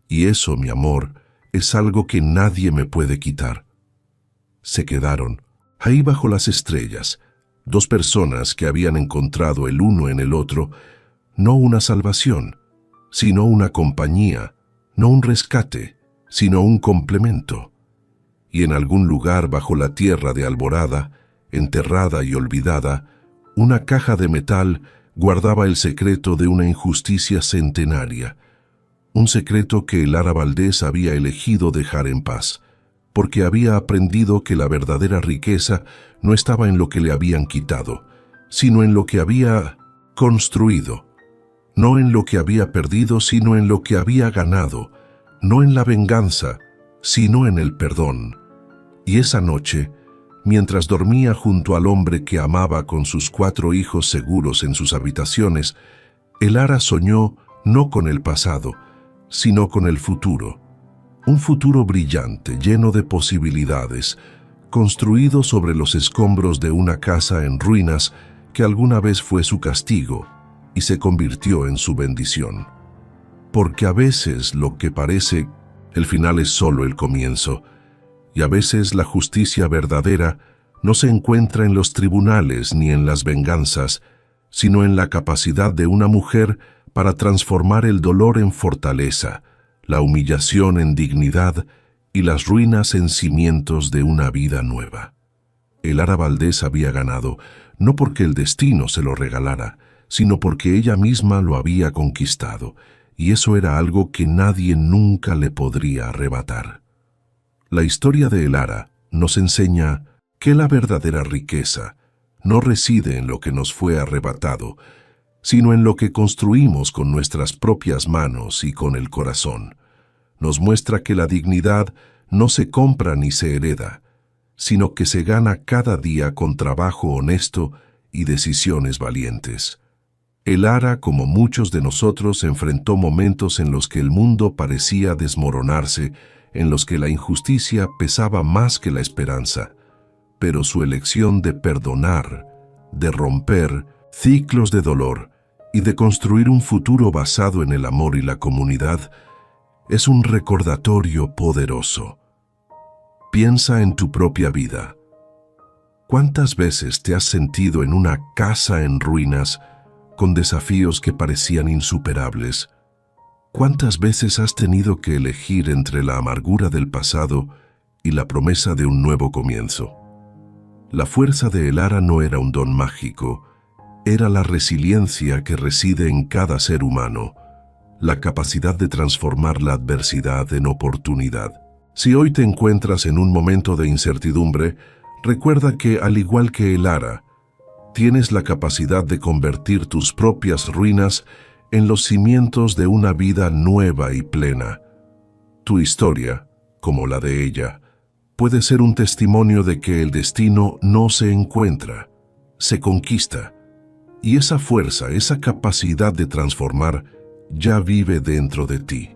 y eso, mi amor, es algo que nadie me puede quitar». Se quedaron, ahí bajo las estrellas, dos personas que habían encontrado el uno en el otro, no una salvación, sino una compañía, no un rescate, sino un complemento. Y en algún lugar bajo la tierra de Alborada, enterrada y olvidada, una caja de metal guardaba el secreto de una injusticia centenaria, un secreto que Elara Valdés había elegido dejar en paz, porque había aprendido que la verdadera riqueza no estaba en lo que le habían quitado, sino en lo que había construido, no en lo que había perdido, sino en lo que había ganado, no en la venganza, sino en el perdón. Y esa noche, mientras dormía junto al hombre que amaba con sus 4 hijos seguros en sus habitaciones, Elara soñó no con el pasado, sino con el futuro. Un futuro brillante, lleno de posibilidades, construido sobre los escombros de una casa en ruinas que alguna vez fue su castigo y se convirtió en su bendición. Porque a veces lo que parece el final es solo el comienzo, y a veces la justicia verdadera no se encuentra en los tribunales ni en las venganzas, sino en la capacidad de una mujer para transformar el dolor en fortaleza, la humillación en dignidad y las ruinas en cimientos de una vida nueva. Elara Valdés había ganado, no porque el destino se lo regalara, sino porque ella misma lo había conquistado, y eso era algo que nadie nunca le podría arrebatar. La historia de Elara nos enseña que la verdadera riqueza no reside en lo que nos fue arrebatado, sino en lo que construimos con nuestras propias manos y con el corazón. Nos muestra que la dignidad no se compra ni se hereda, sino que se gana cada día con trabajo honesto y decisiones valientes. Elara, como muchos de nosotros, enfrentó momentos en los que el mundo parecía desmoronarse, en los que la injusticia pesaba más que la esperanza, pero su elección de perdonar, de romper ciclos de dolor y de construir un futuro basado en el amor y la comunidad es un recordatorio poderoso. Piensa en tu propia vida. ¿Cuántas veces te has sentido en una casa en ruinas con desafíos que parecían insuperables? ¿Cuántas veces has tenido que elegir entre la amargura del pasado y la promesa de un nuevo comienzo? La fuerza de Elara no era un don mágico, era la resiliencia que reside en cada ser humano, la capacidad de transformar la adversidad en oportunidad. Si hoy te encuentras en un momento de incertidumbre, recuerda que, al igual que Elara, tienes la capacidad de convertir tus propias ruinas en los cimientos de una vida nueva y plena. Tu historia, como la de ella, puede ser un testimonio de que el destino no se encuentra, se conquista, y esa fuerza, esa capacidad de transformar, ya vive dentro de ti.